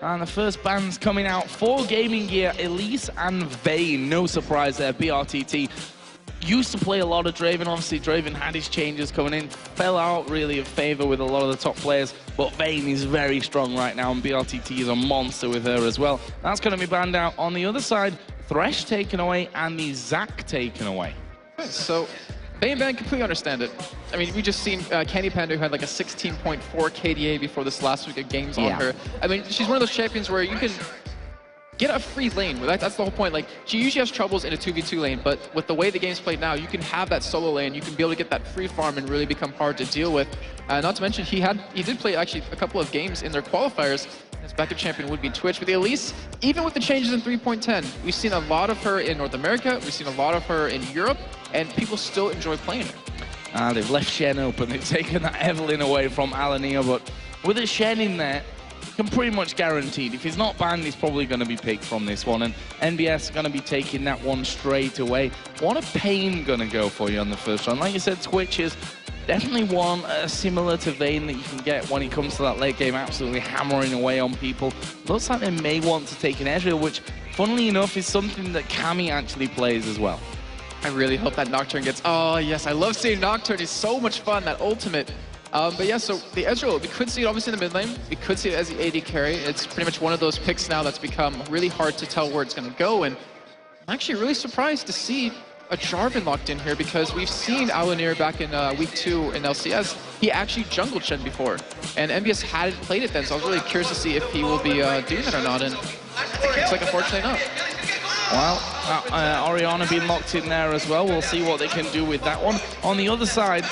And the first bans coming out for GamingGear, Elise and Vayne. No surprise there, BRTT. Used to play a lot of Draven. Obviously, Draven had his changes coming in. Fell out really of favor with a lot of the top players. But Vayne is very strong right now, and BRTT is a monster with her as well. That's going to be banned out. On the other side, Thresh taken away and the Zac taken away. So, Vayne ban, completely understand it. I mean, we just seen Candy Panda, who had like a 16.4 KDA before this last week of games on her. I mean, she's one of those champions where you can get a free lane. That's the whole point. Like, she usually has troubles in a 2v2 lane, but with the way the game's played now, you can have that solo lane. You can be able to get that free farm and really become hard to deal with. Not to mention, he did play actually a couple of games in their qualifiers. His backup champion would be Twitch. But the Elise, even with the changes in 3.10, we've seen a lot of her in North America. We've seen a lot of her in Europe, and people still enjoy playing her. They've left Shen open. They've taken that Evelyn away from Alania, but with a Shen in there, you can pretty much guaranteed if he's not banned, he's probably going to be picked from this one, and NBS are going to be taking that one straight away. What a pain going to go for you on the first round. Like you said, Twitch is definitely one similar to Vayne that you can get when it comes to that late game, absolutely hammering away on people. Looks like they may want to take an Ezreal, which, funnily enough, is something that Cammy actually plays as well. I really hope that Nocturne gets... Oh, yes, I love seeing Nocturne. He's so much fun, that ultimate. But yeah, so the Ezreal, we could see it obviously in the mid lane. We could see it as the AD carry. It's pretty much one of those picks now that's become really hard to tell where it's going to go. And I'm actually really surprised to see a Jarvan locked in here, because we've seen Alanir back in week 2 in LCS. He actually jungled Shen before, and MBS hadn't played it then, so I was really curious to see if he will be doing that or not, and it's like unfortunately not. Well, Orianna being locked in there as well. We'll see what they can do with that one. On the other side,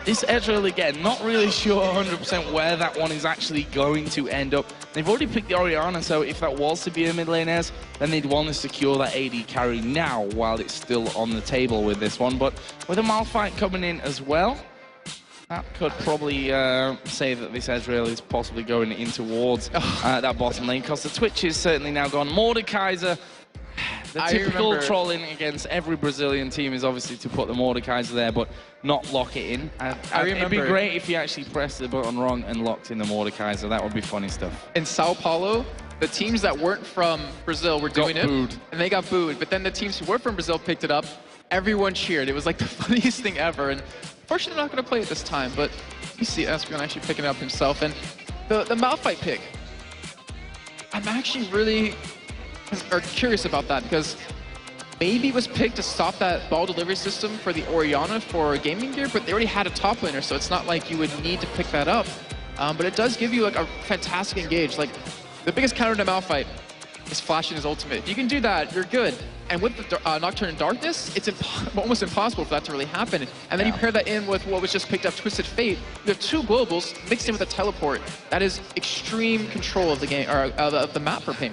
this Ezreal again, not really sure 100% where that one is actually going to end up. They've already picked the Orianna, so if that was to be a mid lane Ez, then they'd want to secure that AD carry now while it's still on the table with this one. But with a Malphite coming in as well, that could probably say that this Ezreal is possibly going in towards that bottom lane, because the Twitch is certainly now gone. Mordekaiser, the typical trolling against every Brazilian team is obviously to put the Mordekaiser there, but not lock it in. It'd be great if you actually pressed the button wrong and locked in the Mordekaiser. That would be funny stuff. In Sao Paulo, the teams that weren't from Brazil were doing it, and they got booed. But then the teams who were from Brazil picked it up. Everyone cheered. It was like the funniest thing ever. And unfortunately, they're not going to play it this time. But you see Espeon actually picking it up himself. And the Malphite pick, I'm actually really curious about that, because maybe it was picked to stop that ball delivery system for the Orianna for GamingGear, but they already had a top laner, so it's not like you would need to pick that up. But it does give you like a fantastic engage. Like, the biggest counter to Malphite is flashing his ultimate. If you can do that, you're good. And with the Nocturne in Darkness, it's almost impossible for that to really happen. And then you pair that in with what was just picked up, Twisted Fate. You have 2 globals mixed in with a teleport. That is extreme control of the game, or of the map for Ping.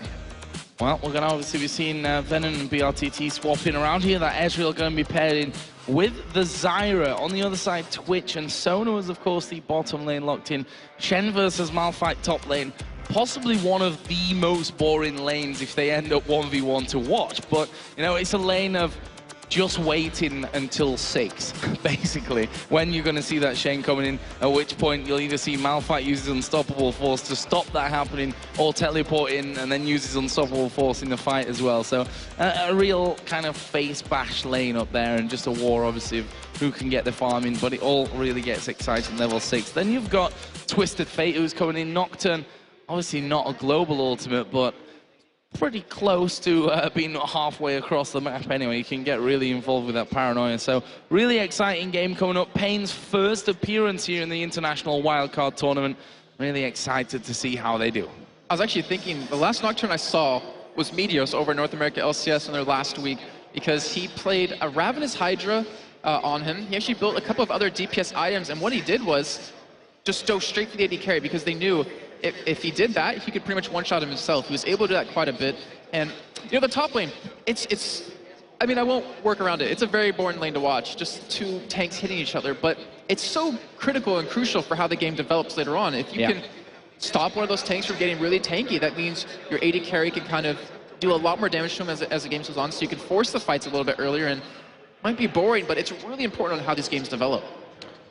Well, we're going to obviously be seeing Venom and BRTT swapping around here. That Ezreal going to be paired in with the Zyra. On the other side, Twitch and Sona is, of course, the bottom lane locked in. Shen versus Malphite top lane. Possibly one of the most boring lanes if they end up 1v1 to watch. But, you know, it's a lane of just waiting until 6, basically, when you're going to see that Shen coming in, at which point you'll either see Malphite use his Unstoppable Force to stop that happening, or teleport in and then use his Unstoppable Force in the fight as well. So a real kind of face bash lane up there, and just a war, obviously, of who can get the farm in, but it all really gets exciting level 6. Then you've got Twisted Fate, who's coming in. Nocturne, obviously not a global ultimate, but pretty close to being halfway across the map anyway. You can get really involved with that paranoia. So really exciting game coming up. Payne's first appearance here in the International Wildcard Tournament. Really excited to see how they do. I was actually thinking, the last Nocturne I saw was Meteos over in North America LCS in their last week, because he played a Ravenous Hydra on him. He actually built a couple of other DPS items, and what he did was just dove straight for the AD carry, because they knew if he did that, he could pretty much one-shot him himself. He was able to do that quite a bit. And, you know, the top lane, I mean, I won't work around it. It's a very boring lane to watch, just 2 tanks hitting each other. But it's so critical and crucial for how the game develops later on. If you can stop one of those tanks from getting really tanky, that means your AD carry can kind of do a lot more damage to him as the game goes on. So you can force the fights a little bit earlier. And it might be boring, but it's really important on how these games develop.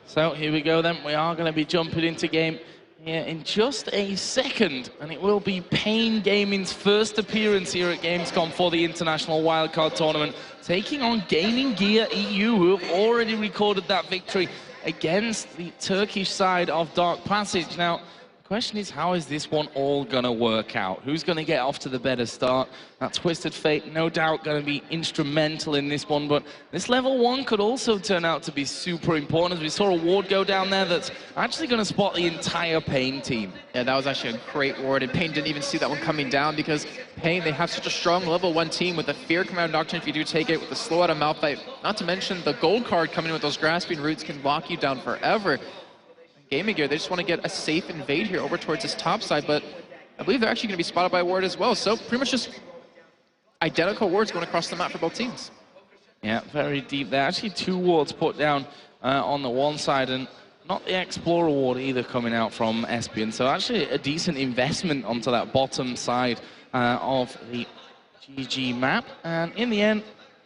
So here we go then. We are going to be jumping into game here in just a second, and it will be Pain Gaming's first appearance here at Gamescom for the International Wildcard Tournament, taking on GamingGear EU, who have already recorded that victory against the Turkish side of Dark Passage. Now, the question is, how is this one all going to work out? Who's going to get off to the better start? That Twisted Fate, no doubt, going to be instrumental in this one, but this level 1 could also turn out to be super important, as we saw a ward go down there that's actually going to spot the entire Pain team. Yeah, that was actually a great ward, and Pain didn't even see that one coming down, because Pain, they have such a strong level 1 team with the Fear Command Doctrine if you do take it, with the slow out of Malphite, not to mention the gold card coming in with those Grasping Roots can lock you down forever. GamingGear, they just want to get a safe invade here over towards this top side, but I believe they're actually going to be spotted by a ward as well. So pretty much just identical wards going across the map for both teams. Yeah, very deep there. Actually, 2 wards put down on the one side, and not the Explorer ward either coming out from Espion. So actually a decent investment onto that bottom side of the GG map. And in the end,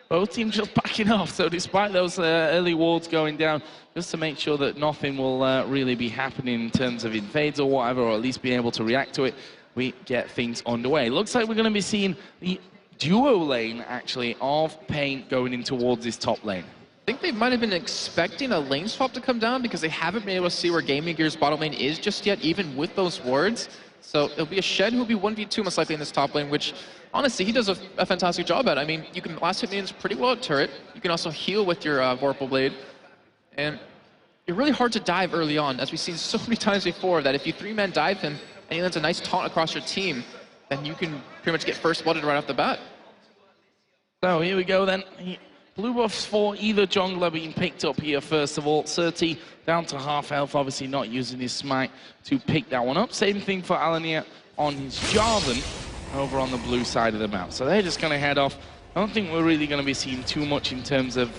both teams just backing off. So despite those early wards going down, just to make sure that nothing will really be happening in terms of invades or whatever, or at least being able to react to it, we get things underway. Looks like we're going to be seeing the duo lane, actually, of Pain going in towards this top lane. I think they might have been expecting a lane swap to come down, because they haven't been able to see where GamingGear's bottom lane is just yet, even with those wards. So it'll be a Shed who'll be 1v2 most likely in this top lane, which honestly he does a fantastic job at. I mean, you can last hit minions pretty well at turret. You can also heal with your Vorpal Blade. And you're really hard to dive early on, as we've seen so many times before, that if you 3-man dive him and he lands a nice taunt across your team, then you can pretty much get first blooded right off the bat. So here we go then. Blue buffs for either jungler being picked up here first of all. Surti down to half health, obviously not using his smite to pick that one up. Same thing for Alanir on his Jarvan over on the blue side of the map. So they're just going to head off. I don't think we're really going to be seeing too much in terms of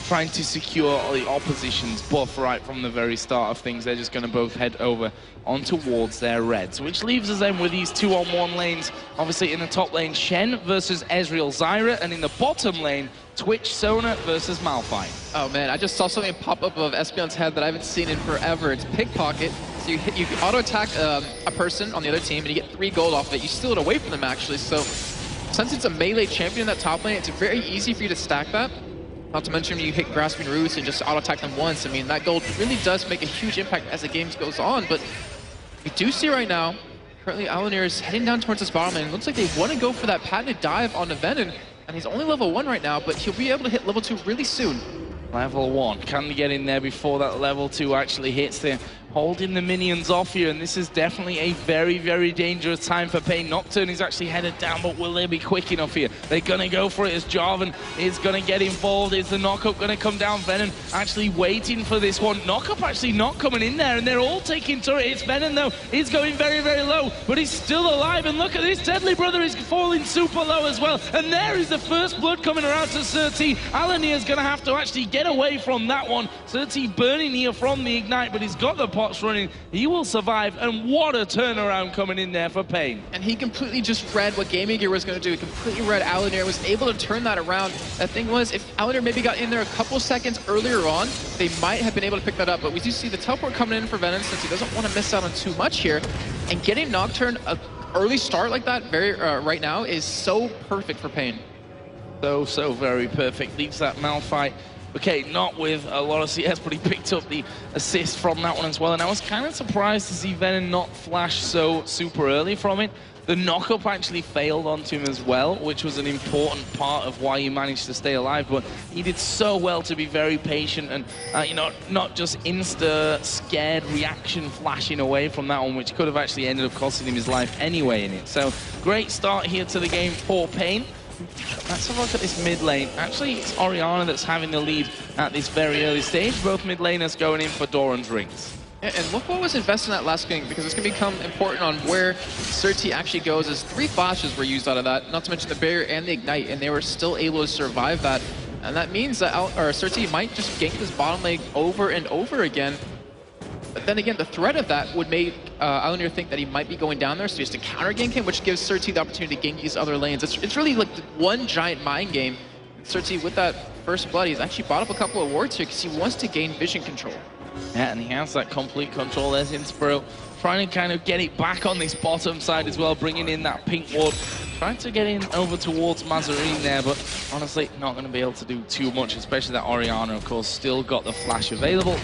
trying to secure the opposition's buff right from the very start of things. They're just going to both head over on towards their reds, which leaves us then with these 2-on-1 lanes. Obviously in the top lane, Shen versus Ezreal Zyra, and in the bottom lane, Twitch Sona versus Malphite. Oh man, I just saw something pop up above Espion's head that I haven't seen in forever. It's Pickpocket. So you auto-attack a person on the other team, and you get 3 gold off of it. You steal it away from them, actually. So since it's a melee champion in that top lane, it's very easy for you to stack that. Not to mention you hit Grasping Roots and just auto-attack them once. I mean, that gold really does make a huge impact as the game goes on. But we do see right now, currently Alanir is heading down towards this bottom lane. It looks like they want to go for that patented dive on the Venom. And he's only level 1 right now, but he'll be able to hit level 2 really soon. Level 1. Can they get in there before that level 2 actually hits? They're holding the minions off here, and this is definitely a very, very dangerous time for Pain. Nocturne is actually headed down, but will they be quick enough here? They're going to go for it as Jarvan is going to get involved. Is the knockup going to come down? Venom actually waiting for this one. Knockup actually not coming in there, and they're all taking turret. It's Venom, though. He's going very, very low, but he's still alive. And look at this. Deadly Brother is falling super low as well. And there is the first blood coming around to Surti. Alanir is going to have to actually get away from that one. Surti burning here from the Ignite, but he's got the pots running. He will survive, and what a turnaround coming in there for Pain. And he completely just read what GamingGear was going to do. He completely read Alanir, was able to turn that around. The thing was, if Alanir maybe got in there a couple seconds earlier on, they might have been able to pick that up. But we do see the teleport coming in for Venom, since he doesn't want to miss out on too much here. And getting Nocturne an early start like that right now is so perfect for Pain. So very perfect. Leaves that Malphite. Okay, not with a lot of CS, but he picked up the assist from that one as well. And I was kind of surprised to see Venom not flash so super early from it. The knockup actually failed onto him as well, which was an important part of why he managed to stay alive. But he did so well to be very patient and, you know, not just insta-scared reaction flashing away from that one, which could have actually ended up costing him his life anyway in it. So, great start here to the game for Pain. Let's have a look at this mid lane. Actually, it's Orianna that's having the lead at this very early stage. Both mid laners going in for Doran's rings. Yeah, and look what was invested in that last game, because it's going to become important on where Surti actually goes, as 3 flashes were used out of that, not to mention the barrier and the ignite, and they were still able to survive that. And that means that Surti might just gank this bottom lane over and over again. But then again, the threat of that would make Alanir think that he might be going down there, so he has to counter gank him, which gives Surti the opportunity to gank these other lanes. It's really like one giant mind game. Surti, with that first blood, he's actually bought up a couple of wards here because he wants to gain vision control. Yeah, and he has that complete control. There's Inspiro trying to kind of get it back on this bottom side as well, bringing in that pink ward. Trying to get in over towards Mazarine there, but honestly, not going to be able to do too much, especially that Orianna, of course, still got the flash available.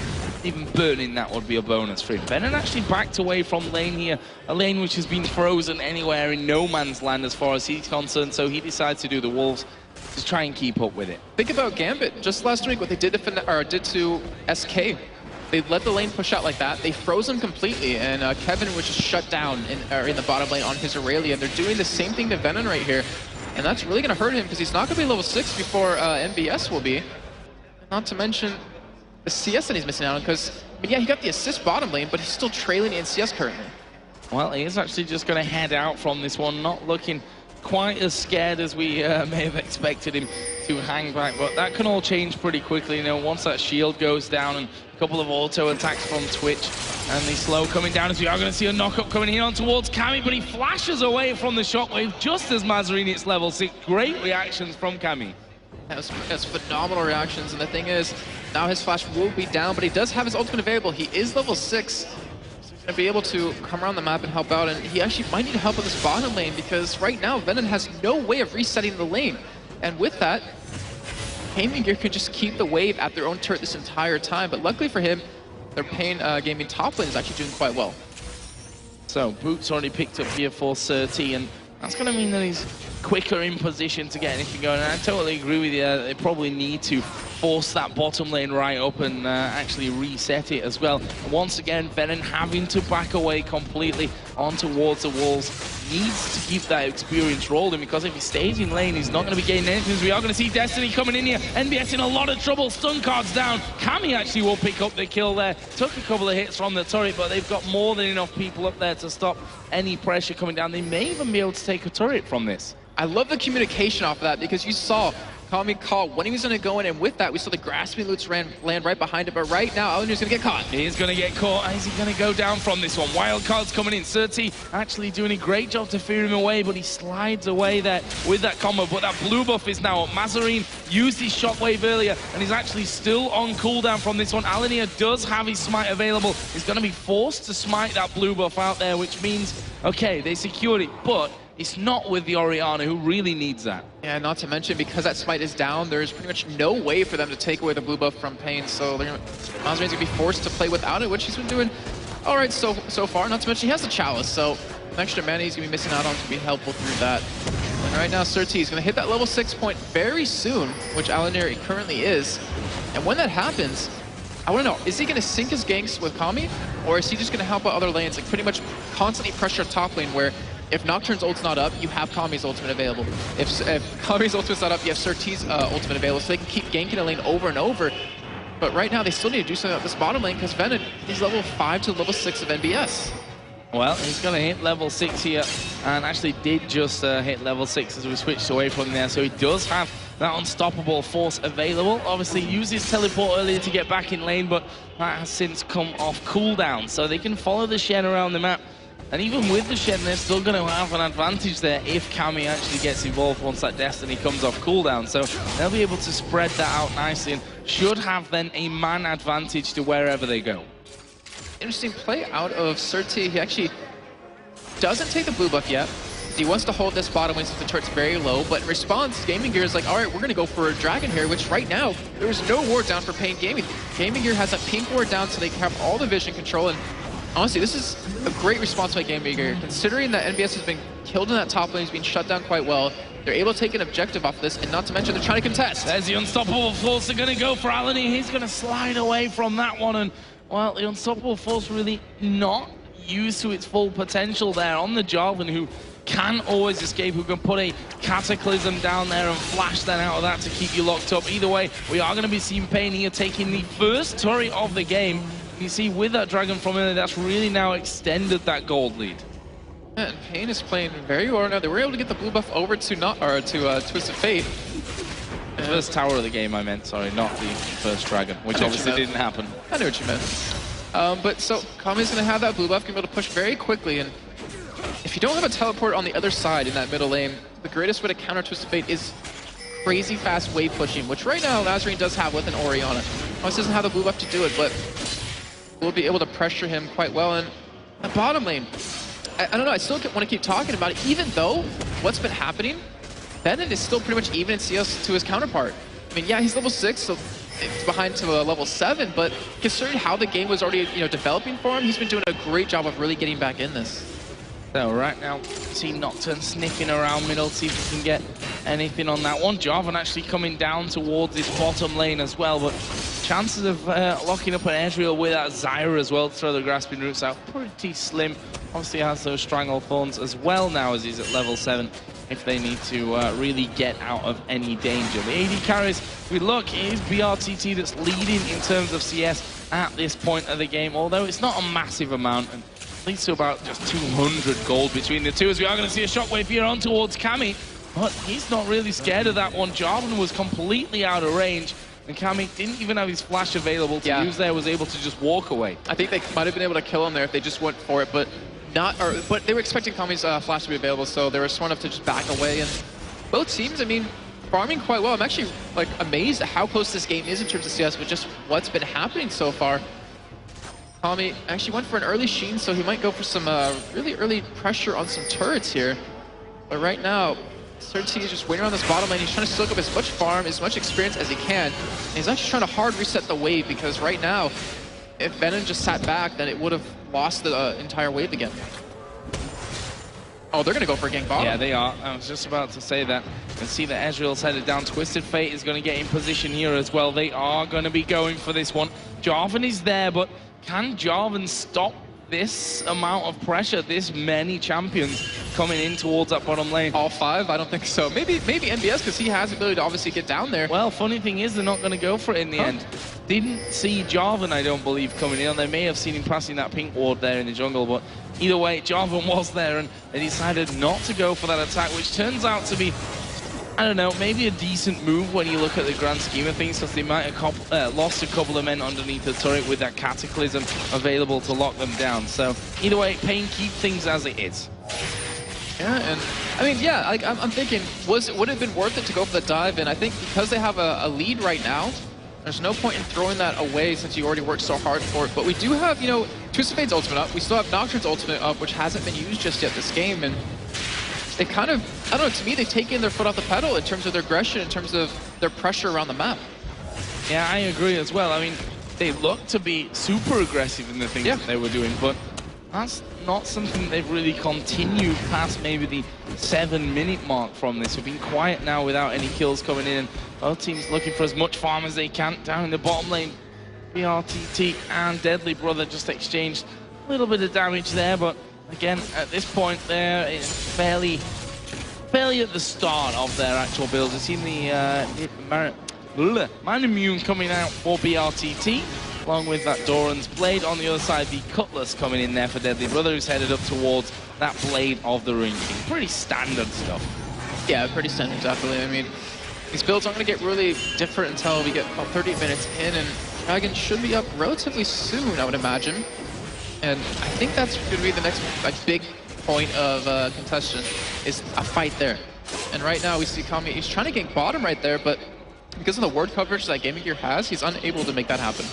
Even burning that would be a bonus for him. Venom actually backed away from lane here, a lane which has been frozen anywhere in no man's land as far as he's concerned, so he decides to do the Wolves to try and keep up with it. Think about Gambit. Just last week, what they did to SK. They let the lane push out like that. They froze him completely, and Kevin was just shut down in the bottom lane on his Aurelia. They're doing the same thing to Venom right here, and that's really going to hurt him because he's not going to be level 6 before MBS will be. Not to mention the CS that he's missing out on, because, I mean, yeah, he got the assist bottom lane, but he's still trailing in CS currently. Well, he is actually just going to head out from this one, not looking quite as scared as we may have expected him to hang back, but that can all change pretty quickly. You know, once that shield goes down and a couple of auto attacks from Twitch and the slow coming down, as we are going to see a knock-up coming in on towards Cammy, but he flashes away from the shockwave just as Mazarine hits level 6. Great reactions from Cammy. That's phenomenal reactions, and the thing is, now his flash will be down, but he does have his ultimate available. He is level 6. To be able to come around the map and help out, and he actually might need help with this bottom lane because right now Venom has no way of resetting the lane, and with that, GamingGear can just keep the wave at their own turret this entire time. But luckily for him, their Pain Gaming top lane is actually doing quite well. So Boots already picked up here for Surti, and that's going to mean that he's quicker in position to get anything going. And I totally agree with you. They probably need to force that bottom lane right up and actually reset it as well. Once again, Venom having to back away completely on towards the walls. Needs to keep that experience rolling, because if he stays in lane, he's not going to be gaining anything. We are going to see Destiny coming in here. NBS in a lot of trouble. Stun cards down. Cammy actually will pick up the kill there. Took a couple of hits from the turret, but they've got more than enough people up there to stop any pressure coming down. They may even be able to take a turret from this. I love the communication off of that, because you saw Kami call when he was going to go in, and with that, we saw the grasping loots land right behind him. But right now, Alanir's going to get caught. He's going to get caught. Is he going to go down from this one? Wildcard's coming in. Surti actually doing a great job to fear him away, but he slides away there with that combo. But that blue buff is now up. Mazarine used his shockwave earlier, and he's actually still on cooldown from this one. Alanir does have his smite available. He's going to be forced to smite that blue buff out there, which means, okay, they secured it, but it's not with the Orianna, who really needs that. Yeah, not to mention, because that smite is down, there's pretty much no way for them to take away the blue buff from Pain, so Mazarine's going to be forced to play without it, which he's been doing all right so far. Not to mention, he has the Chalice, so an extra mana he's going to be missing out on to be helpful through that. And right now, Surti is going to hit that level 6 point very soon, which Alanir currently is. And when that happens, I want to know, is he going to sync his ganks with Kami, or is he just going to help out other lanes, like pretty much constantly pressure top lane, where if Nocturne's ult's not up, you have Kami's ultimate available. If Kami's ultimate's not up, you have Surti's ultimate available, so they can keep ganking a lane over and over. But right now, they still need to do something about this bottom lane, because Venom is level 5 to level 6 of NBS. Well, he's going to hit level 6 here, and actually did just hit level 6 as we switched away from there, so he does have that unstoppable force available. Obviously, used his teleport earlier to get back in lane, but that has since come off cooldown, so they can follow the Shen around the map. And even with the Shen, they're still going to have an advantage there if Cammy actually gets involved once that Destiny comes off cooldown. So they'll be able to spread that out nicely and should have then a man advantage to wherever they go. Interesting play out of Surti. He actually doesn't take the blue buff yet. He wants to hold this bottom lane since the turret's very low, but in response, GamingGear is like, all right, we're going to go for a dragon here, which right now, there is no ward down for Pain Gaming. GamingGear has a pink ward down so they can have all the vision control, and honestly, this is a great response by GamingGear. Considering that NBS has been killed in that top lane, he's been shut down quite well, they're able to take an objective off this, and not to mention they're trying to contest. There's the unstoppable force. They're going to go for Alanir. He's going to slide away from that one, and well, the unstoppable force really not used to its full potential there on the Jarvan, who can always escape, who can put a Cataclysm down there and flash then out of that to keep you locked up. Either way, we are going to be seeing Pain here taking the first turret of the game. You see, with that dragon from earlier, that's really now extended that gold lead. Yeah, and Pain is playing very well now. They were able to get the blue buff over to Twisted Fate. The first tower of the game, I meant, sorry, not the first dragon, which obviously didn't happen. I know what you meant. But so, Kami's going to have that blue buff, going to be able to push very quickly, and if you don't have a teleport on the other side in that middle lane, the greatest way to counter Twisted Fate is crazy fast wave pushing, which right now Mazarine does have with an Orianna. He doesn't have the blue buff to do it, but we'll be able to pressure him quite well, and The bottom lane, I don't know, I still want to keep talking about it, even though what's been happening, Venom is still pretty much even in CS to his counterpart. I mean, yeah, he's level 6, so it's behind to a level 7, but considering how the game was already, developing for him, he's been doing a great job of really getting back in this. So right now, see Nocturne sniffing around middle, see if he can get anything on that one. Jarvan actually coming down towards this bottom lane as well, but chances of locking up an Ezreal with that Zyra as well to throw the grasping roots out, pretty slim. Obviously has those Strangle Thorns as well now as he's at level 7 if they need to really get out of any danger. The AD carries, we look, it is BRTT that's leading in terms of CS at this point of the game, although it's not a massive amount, and leads to about just 200 gold between the two, as we are going to see a shockwave here on towards Cammy, but he's not really scared of that one. Jarvan was completely out of range, and Cammy didn't even have his flash available to use there, was able to just walk away. I think they might have been able to kill him there if they just went for it, but but they were expecting Cammy's flash to be available, so they were smart enough to just back away. And both teams, I mean, farming quite well. I'm actually amazed at how close this game is in terms of CS, but just what's been happening so far. Cammy actually went for an early Sheen, so he might go for some really early pressure on some turrets here. But right now, Surti is just waiting on this bottom lane. He's trying to soak up as much farm, as much experience as he can. And he's actually trying to hard reset the wave, because right now, if Venom just sat back, then it would have lost the entire wave again. Oh, they're going to go for a gank bottom. Yeah, they are. I was just about to say that. You can see that Ezreal's headed down. Twisted Fate is going to get in position here as well. They are going to be going for this one. Jarvan is there, but can Jarvan stop this amount of pressure, this many champions coming in towards that bottom lane? All 5? I don't think so. Maybe MBS, because he has the ability to obviously get down there. Well, funny thing is, they're not going to go for it in the end. Didn't see Jarvan, I don't believe, coming in. They may have seen him passing that pink ward there in the jungle, but either way, Jarvan was there, and they decided not to go for that attack, which turns out to be, I don't know, maybe a decent move when you look at the grand scheme of things, because they might have lost a couple of men underneath the turret with that Cataclysm available to lock them down. So either way, Pain, keep things as it is. Yeah, and I mean, yeah, I'm thinking, would it have been worth it to go for the dive? And I think because they have a lead right now, there's no point in throwing that away since you already worked so hard for it. But we do have, Twisted Fate's ultimate up. We still have Nocturne's ultimate up, which hasn't been used just yet this game. And they kind of, I don't know, to me, they've taken their foot off the pedal in terms of their aggression, in terms of their pressure around the map. Yeah, I agree as well. I mean, they look to be super aggressive in the things that they were doing, but that's not something they've really continued past maybe the 7-minute mark from this. We've been quiet now without any kills coming in. Both teams looking for as much farm as they can down in the bottom lane. BRTT and Deadly Brother just exchanged a little bit of damage there, but again, at this point, they're fairly at the start of their actual builds. We've seen the Man Immune coming out for BRTT, along with that Doran's Blade. On the other side, the Cutlass coming in there for Deadly Brother, who's headed up towards that Blade of the Ring King. Pretty standard stuff. Yeah, pretty standard, definitely. I mean, these builds aren't going to get really different until we get about 30 minutes in, and Dragon should be up relatively soon, I would imagine. And I think that's going to be the next big point of contention, is a fight there. And right now we see Cammy, he's trying to gank bottom right there, but because of the ward coverage that GamingGear has, he's unable to make that happen.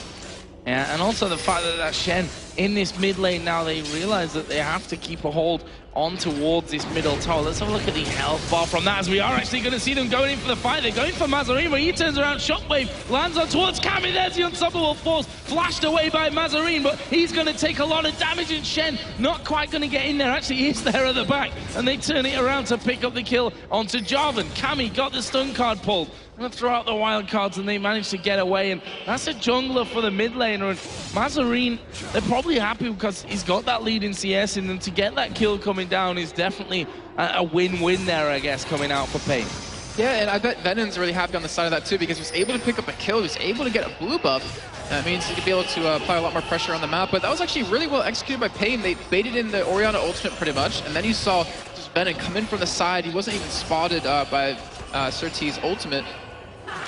Yeah, and also the fact that Shen in this mid lane now, they realize that they have to keep a hold on towards this middle tower. Let's have a look at the health bar from that, as we are actually going to see them going in for the fight. They're going for Mazarine, but he turns around, Shockwave lands on towards Cammy. There's the unstoppable force, flashed away by Mazarine, but he's going to take a lot of damage, and Shen not quite going to get in there. Actually, he's there at the back, and they turn it around to pick up the kill onto Jarvan. Cammy got the stun card pulled. Going to throw out the wild cards, and they managed to get away, and that's a jungler for the mid laner. And Mazarine, they're probably happy because he's got that lead in CS, and then to get that kill coming down is definitely a win-win there, I guess, coming out for Pain. Yeah, and I bet Venon's really happy on the side of that too, because he was able to pick up a kill, he was able to get a blue buff. That means he could be able to apply a lot more pressure on the map, but that was actually really well executed by Pain. They baited in the Orianna ultimate pretty much, and then you saw just Venon come in from the side. He wasn't even spotted by Surti's ultimate,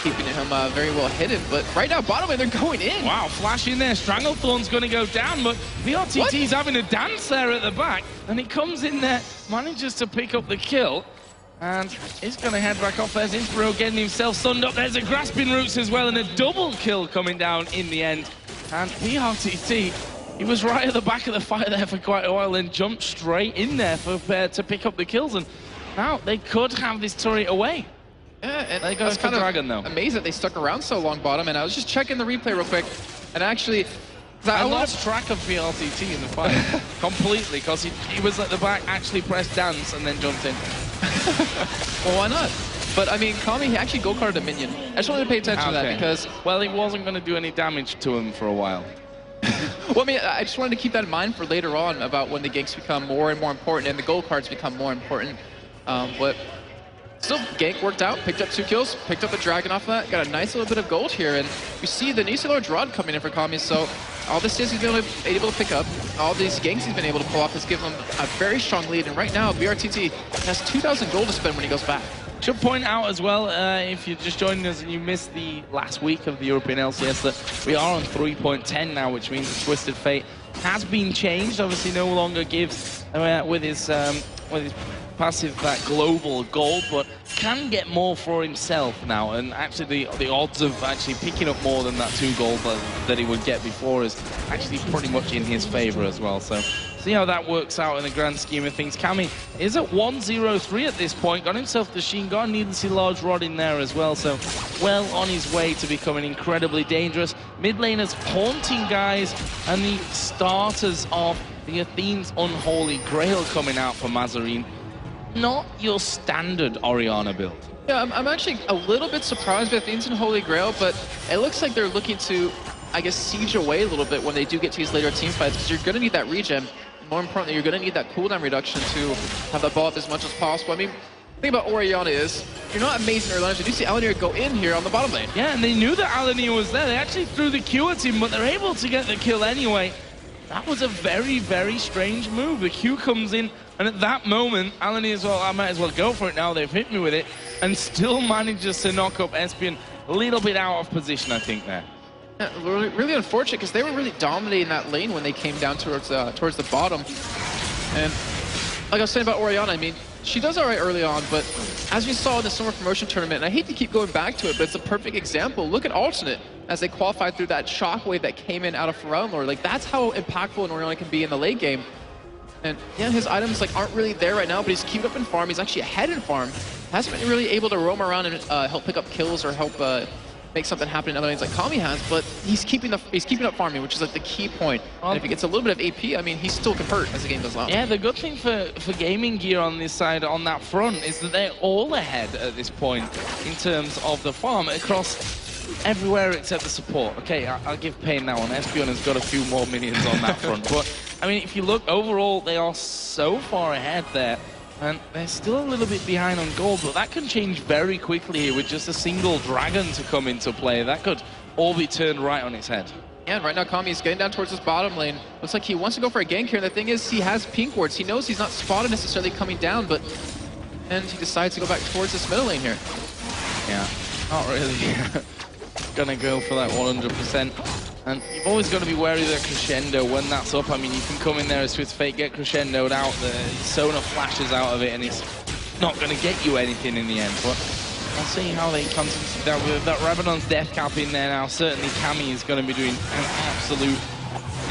keeping him very well hidden. But right now, bottom lane, they're going in. Wow, flash in there. Stranglethorn's going to go down, but BRTT's having a dance there at the back, and he comes in there, manages to pick up the kill, and he's going to head back off. There's Inspiro getting himself stunned up. There's a grasping roots as well, and a double kill coming down in the end. And BRTT he was right at the back of the fight there for quite a while and jumped straight in there to pick up the kills. And now they could have this turret away. Yeah, and they got kind Dragon, though. of amazed that they stuck around so long bottom. And I was just checking the replay real quick, and actually, I lost track of VLTT in the fight completely because he was at the back, actually pressed dance, and then jumped in. Well, why not? But I mean, Kami, he actually go-carded a minion. I just wanted to pay attention to that because... Well, he wasn't going to do any damage to him for a while. Well, I mean, I just wanted to keep that in mind for later on about when the ganks become more and more important and the gold cards become more important. But still, gank worked out, picked up 2 kills, picked up the dragon off of that, got a nice little bit of gold here, and we see the Nisa Large Rod coming in for Kami, so all this he's been able to pick up, all these ganks he's been able to pull off has given him a very strong lead, and right now, BRTT has 2,000 gold to spend when he goes back. Should point out as well, if you're just joining us and you missed the last week of the European LCS, that we are on 3.10 now, which means the Twisted Fate has been changed. Obviously, no longer gives with his passive that global gold, but can get more for himself now. And actually, the odds of actually picking up more than that 2 gold that he would get before is actually pretty much in his favor as well. So see how that works out in the grand scheme of things. Kami is at 1-0-3 at this point. Got himself the Sheen, got a needlessly large rod in there as well. So well on his way to becoming incredibly dangerous. Mid laners haunting guys, and the starters of the Athene's Unholy Grail coming out for Mazarine. Not your standard Orianna build. Yeah, I'm actually a little bit surprised by Athene's Unholy Grail, but it looks like they're looking to, I guess, siege away a little bit when they do get to these later team fights, because you're going to need that regen. More importantly, you're going to need that cooldown reduction to have that ball up as much as possible. I mean, the thing about Orianna is, you're not amazing early on. You do see Alanir go in here on the bottom lane. Yeah, and they knew that Alanir was there. They actually threw the Q at him, but they're able to get the kill anyway. That was a very, very strange move. The Q comes in, and at that moment, Alanir's, well, I might as well go for it now. They've hit me with it, and still manages to knock up Espion. A little bit out of position, I think, there. Yeah, really unfortunate, because they were really dominating that lane when they came down towards the bottom. And like I was saying about Orianna, I mean, she does all right early on, but as we saw in the Summer Promotion Tournament, and I hate to keep going back to it, but it's a perfect example. Look at Alternate as they qualified through that shockwave that came in out of Pharrell Lord. Like, that's how impactful an Orianna can be in the late game. And yeah, his items like aren't really there right now, but he's keeping up in farm. He's actually ahead in farm. Hasn't been really able to roam around and help pick up kills or help make something happen in other lanes like Kami has, but he's keeping up farming, which is like the key point. And if he gets a little bit of AP, I mean, he still can hurt as the game goes on. Yeah, the good thing for GamingGear on this side, on that front, is that they're all ahead at this point in terms of the farm across everywhere except the support. Okay, I'll give Pain that one. Espion has got a few more minions on that front, but I mean, if you look overall, they are so far ahead there. And they're still a little bit behind on gold, but that can change very quickly here with just a single dragon to come into play. That could all be turned right on its head. Yeah, and right now Kami is getting down towards this bottom lane. Looks like he wants to go for a gank here, and the thing is, he has pink wards. He knows he's not spotted necessarily coming down, but... And he decides to go back towards this middle lane here. Yeah, not really gonna go for that 100%. And you've always got to be wary of the crescendo when that's up. I mean, you can come in there as Swift Fate, get crescendoed out, the Sona flashes out of it, and it's not going to get you anything in the end. But I'll see how they come to that with that Rabadon's death cap in there now. Certainly, Kami is going to be doing an absolute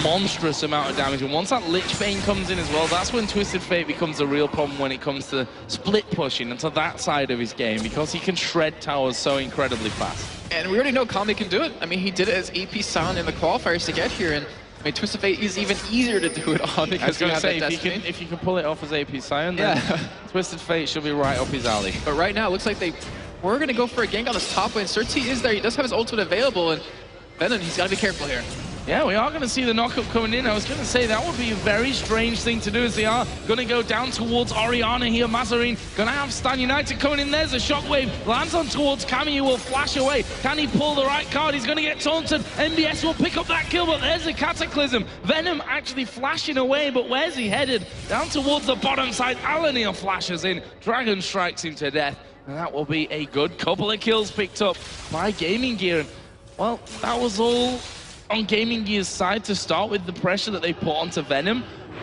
monstrous amount of damage. And once that Lich Bane comes in as well, that's when Twisted Fate becomes a real problem when it comes to split pushing into that side of his game, because he can shred towers so incredibly fast. And we already know Kami can do it. I mean, he did it as AP Silent in the qualifiers to get here, and I mean, Twisted Fate is even easier to do it on because you have that Destiny. If you can pull it off as AP Silent, then Twisted Fate should be right up his alley. But right now, it looks like we're going to go for a gank on this top lane. Surti is there. He does have his ultimate available, and Venom, he's got to be careful here. Yeah, we are going to see the knockup coming in. I was going to say that would be a very strange thing to do, as they are going to go down towards Orianna here. Mazarine going to have Stan United coming in. There's a shockwave. Lands on towards Kami, who will flash away. Can he pull the right card? He's going to get taunted. MBS will pick up that kill, but there's a Cataclysm. Venom actually flashing away, but where's he headed? Down towards the bottom side. Alanir flashes in. Dragon strikes him to death. And that will be a good couple of kills picked up by GamingGear. Well, that was all on GamingGear's side to start with, the pressure that they put onto Venom,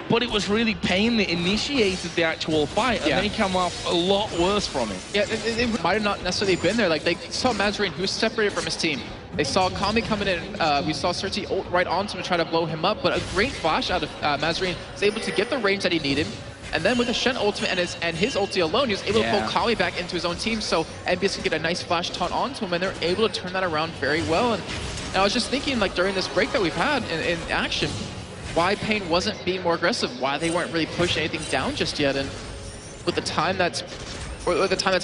but it was really Pain that initiated the actual fight, and they come off a lot worse from it. Yeah, it might have not necessarily been there. Like, they saw Mazarine, who was separated from his team, They saw Kami coming in. We saw Certi ult right onto him to try to blow him up, but a great flash out of Mazarine was able to get the range that he needed. And then with the Shen ultimate and his ulti alone, he was able to pull Kami back into his own team, so NBS could get a nice flash taunt onto him, and they're able to turn that around very well. And I was just thinking, like, during this break that we've had in action, why Pain wasn't being more aggressive, why they weren't really pushing anything down just yet. And with the time that's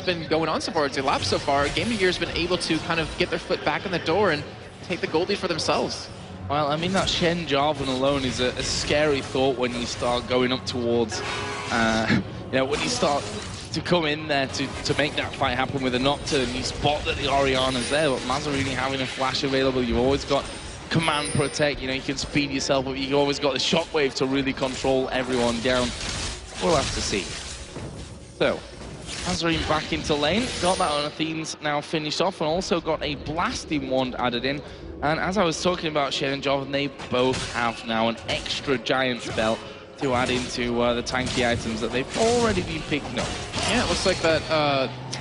been going on so far, it's elapsed so far, GamingGear's been able to kind of get their foot back in the door and take the gold lead for themselves. Well, I mean, that Shen Jarvan alone is a scary thought when you start going up towards, you know, when you start to come in there to make that fight happen with a Nocturne, and you spot that the Orianna's there, but Mazarine having a flash available, you've always got command protect, you know, you can speed yourself up, you've always got the shockwave to really control everyone down. We'll have to see. So, Mazarine back into lane, got that on Athene's now finished off, and also got a blasting wand added in. And as I was talking about Shen and Jarvan, they both have now an extra giant belt to add into the tanky items that they've already been picking up. Yeah, it looks like that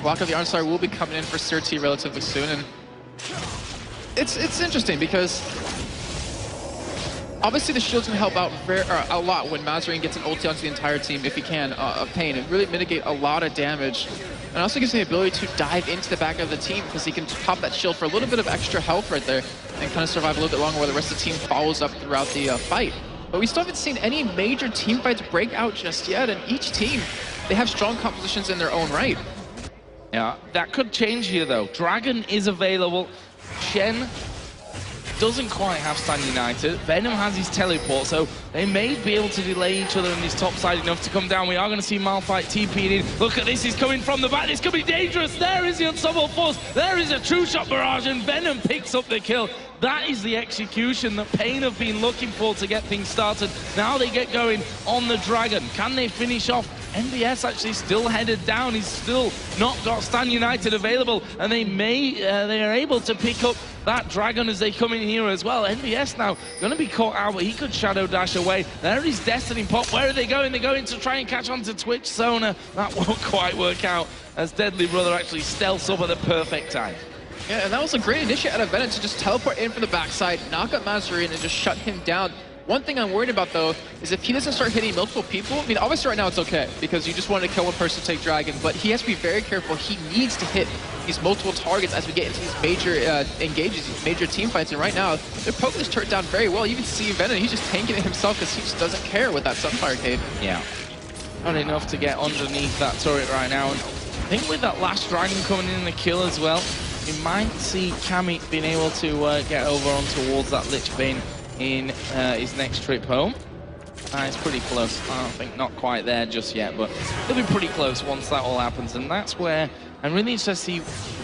Lock of the Arnstar will be coming in for Certi relatively soon, and it's interesting because obviously the shield's gonna help out a lot when Mazarine gets an ulti onto the entire team if he can of Pain and really mitigate a lot of damage. And also gives him the ability to dive into the back of the team because he can pop that shield for a little bit of extra health right there and kind of survive a little bit longer while the rest of the team follows up throughout the fight. But we still haven't seen any major team fights break out just yet, and each team, they have strong compositions in their own right. Yeah, that could change here though. Dragon is available. Shen doesn't quite have Stan United. Venom has his teleport, so they may be able to delay each other in his top side enough to come down. We are going to see Malphite TP'd in. Look at this, he's coming from the back. This could be dangerous. There is the Unstoppable Force. There is a true shot barrage, and Venom picks up the kill. That is the execution that Pain have been looking for to get things started. Now they get going on the Dragon. Can they finish off? NBS actually still headed down. He's still not got Stan United available, and they are able to pick up that Dragon as they come in here as well. NBS now going to be caught out, but he could shadow dash away. There is Destiny Pop. Where are they going? They're going to try and catch on to Twitch Sona. That won't quite work out as Deadly Brother actually stealths up at the perfect time. Yeah, and that was a great initiate out of Venom to just teleport in from the backside, knock up Mazarine, and just shut him down. One thing I'm worried about, though, is if he doesn't start hitting multiple people, I mean, obviously right now it's okay, because you just wanted to kill one person to take Dragon, but he has to be very careful. He needs to hit these multiple targets as we get into these major engages, these major team fights, and right now, they're poking this turret down very well. You even see Venom, he's just tanking it himself because he just doesn't care with that Sunfire Cave. Yeah. Not enough to get underneath that turret right now, and I think with that last Dragon coming in the kill as well, you might see Kami being able to get over on towards that Lich Bane in his next trip home. It's pretty close. I don't think not quite there just yet, but it'll be pretty close once that all happens. And that's where I'm really interested to see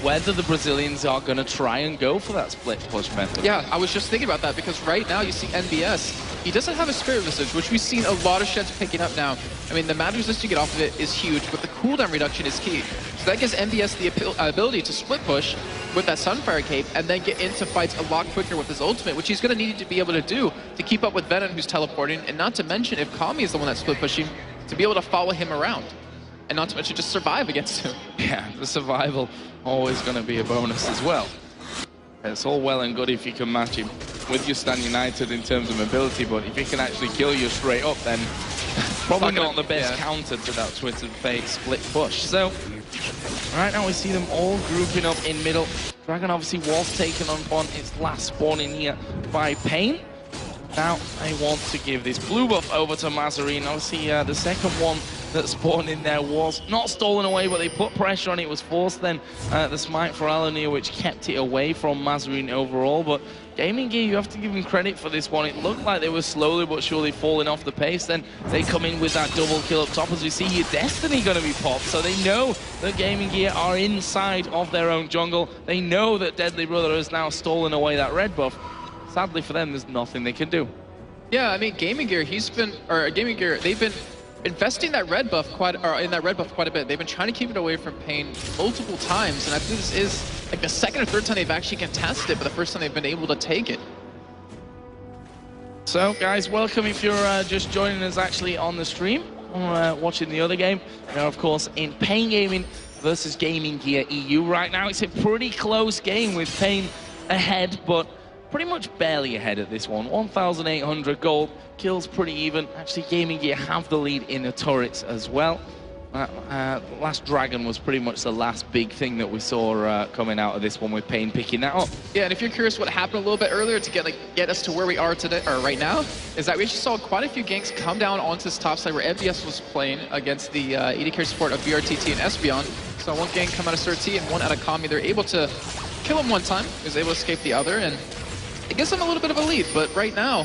whether the Brazilians are going to try and go for that split push method. Yeah, I was just thinking about that because right now you see NBS. He doesn't have a Spirit Visage, which we've seen a lot of Sheds picking up now. I mean, the magic resist you get off of it is huge, but the cooldown reduction is key. So that gives NBS the ability to split push with that Sunfire Cape and then get into fights a lot quicker with his ultimate, which he's going to need to be able to do to keep up with Venom, who's teleporting, and not to mention if Kami is the one that's split pushing, to be able to follow him around. And not to mention just survive against him. Yeah, the survival always going to be a bonus as well. It's all well and good if you can match him with your Stan United in terms of mobility, but if he can actually kill you straight up, then probably not the best counter to that Twisted Fate split push. So, right now we see them all grouping up in middle. Dragon obviously was taken on its last spawn in here by Pain. Now, I want to give this blue buff over to Mazarine. Obviously, the second one that spawned in there was not stolen away, but they put pressure on it. It was forced then the smite for Alanir, which kept it away from Mazarine overall. But GamingGear, you have to give them credit for this one. It looked like they were slowly but surely falling off the pace. Then they come in with that double kill up top as we see your Destiny going to be popped. So they know that GamingGear are inside of their own jungle. They know that Deadly Brother has now stolen away that red buff. Sadly for them, there's nothing they can do. Yeah, I mean, GamingGear, they've been investing in that red buff quite a bit. They've been trying to keep it away from Pain multiple times, and I think this is like the second or third time they've actually contested it, but the first time they've been able to take it. So, guys, welcome if you're just joining us actually on the stream, or watching the other game. Now, of course, in Pain Gaming versus GamingGear EU. Right now, it's a pretty close game with Pain ahead, but pretty much barely ahead at this one. 1,800 gold, kills pretty even. Actually, GamingGear have the lead in the turrets as well. Last Dragon was pretty much the last big thing that we saw coming out of this one, with Pain picking that up. Yeah, and if you're curious what happened a little bit earlier to get us to where we are today, or right now, is that we actually saw quite a few ganks come down onto this top side where MBS was playing against the AD carry support of BRTT and Espeon. So one gank come out of Surti and one out of Kami. They're able to kill him one time, he was able to escape the other, and it gives them a little bit of a lead. But right now,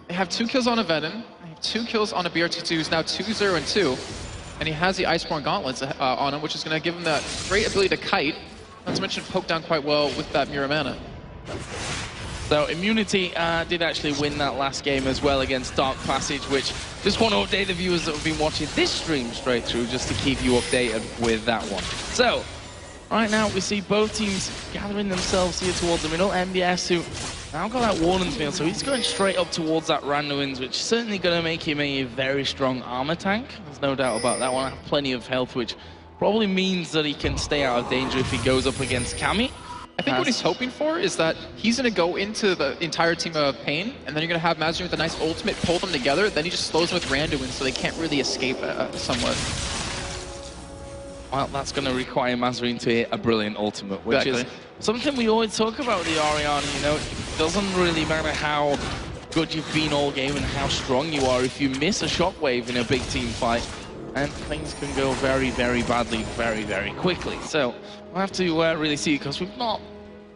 they have 2 kills on a Venom, they have 2 kills on a BRTT, who's now 2-0 and 2. And he has the Iceborne Gauntlets on him, which is going to give him that great ability to kite. Not to mention poke down quite well with that Mirror Mana. So Immunity did actually win that last game as well against Dark Passage, which just want to update the viewers that have been watching this stream straight through, just to keep you updated with that one. So right now we see both teams gathering themselves here towards the middle. MBS, who now got that Warden's Meal, so he's going straight up towards that Randuin's, which is certainly going to make him a very strong armor tank. There's no doubt about that one. Plenty of health, which probably means that he can stay out of danger if he goes up against Kami. I think what he's hoping for is that he's going to go into the entire team of Pain, and then you're going to have Mazarin with a nice ultimate, pull them together, then he just slows them with Randuin, so they can't really escape somewhat. Well, that's going to require Mazarin to hit a brilliant ultimate, which is something we always talk about with the Orianna. You know, it doesn't really matter how good you've been all game and how strong you are. If you miss a shockwave in a big team fight, and things can go very, very badly very, very quickly. So we'll have to really see, because we've not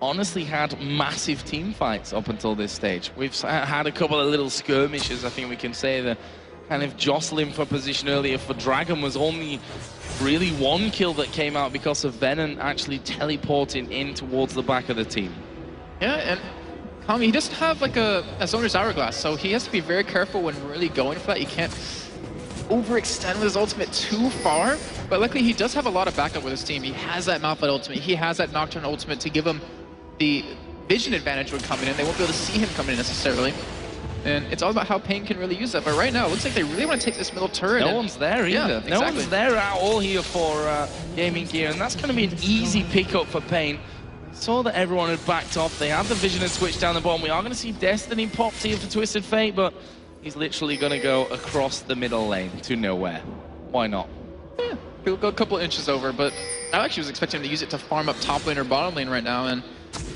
honestly had massive team fights up until this stage. We've had a couple of little skirmishes, I think we can say. The kind of jostling for position earlier for Dragon was only really 1 kill that came out because of Venom actually teleporting in towards the back of the team. Yeah, and Kami, he doesn't have like a Zoner's Hourglass, so he has to be very careful when really going for that. You can't overextend with his ultimate too far, but luckily he does have a lot of backup with his team. He has that Malphite ultimate, he has that Nocturne ultimate to give him the vision advantage when coming in. They won't be able to see him coming in necessarily. And it's all about how Pain can really use that. But right now, it looks like they really want to take this middle turret. No one's there either. Yeah, exactly. No one's there at all here for GamingGear, and that's going to be an easy pickup for Pain. Saw that everyone had backed off. They had the vision and switch down the bottom. We are going to see Destiny popped here for Twisted Fate, but he's literally going to go across the middle lane to nowhere. Why not? Yeah, he'll go a couple inches over, but I actually was expecting him to use it to farm up top lane or bottom lane right now, and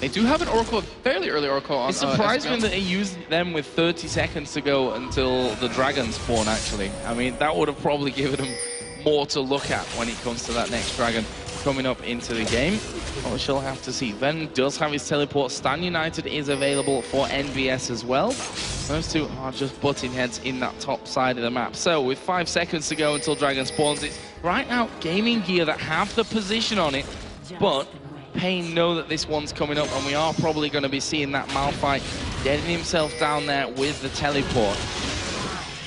they do have an Oracle, a fairly early Oracle on. It surprised me that he used them with 30 seconds to go until the dragon spawn, actually. I mean, that would have probably given him more to look at when it comes to that next dragon coming up into the game. Oh, we shall have to see. Ven does have his teleport. Stan United is available for NBS as well. Those two are just butting heads in that top side of the map. So with 5 seconds to go until dragon spawns, it's right now GamingGear that have the position on it, but Pain know that this one's coming up, and we are probably going to be seeing that Malphite getting himself down there with the teleport.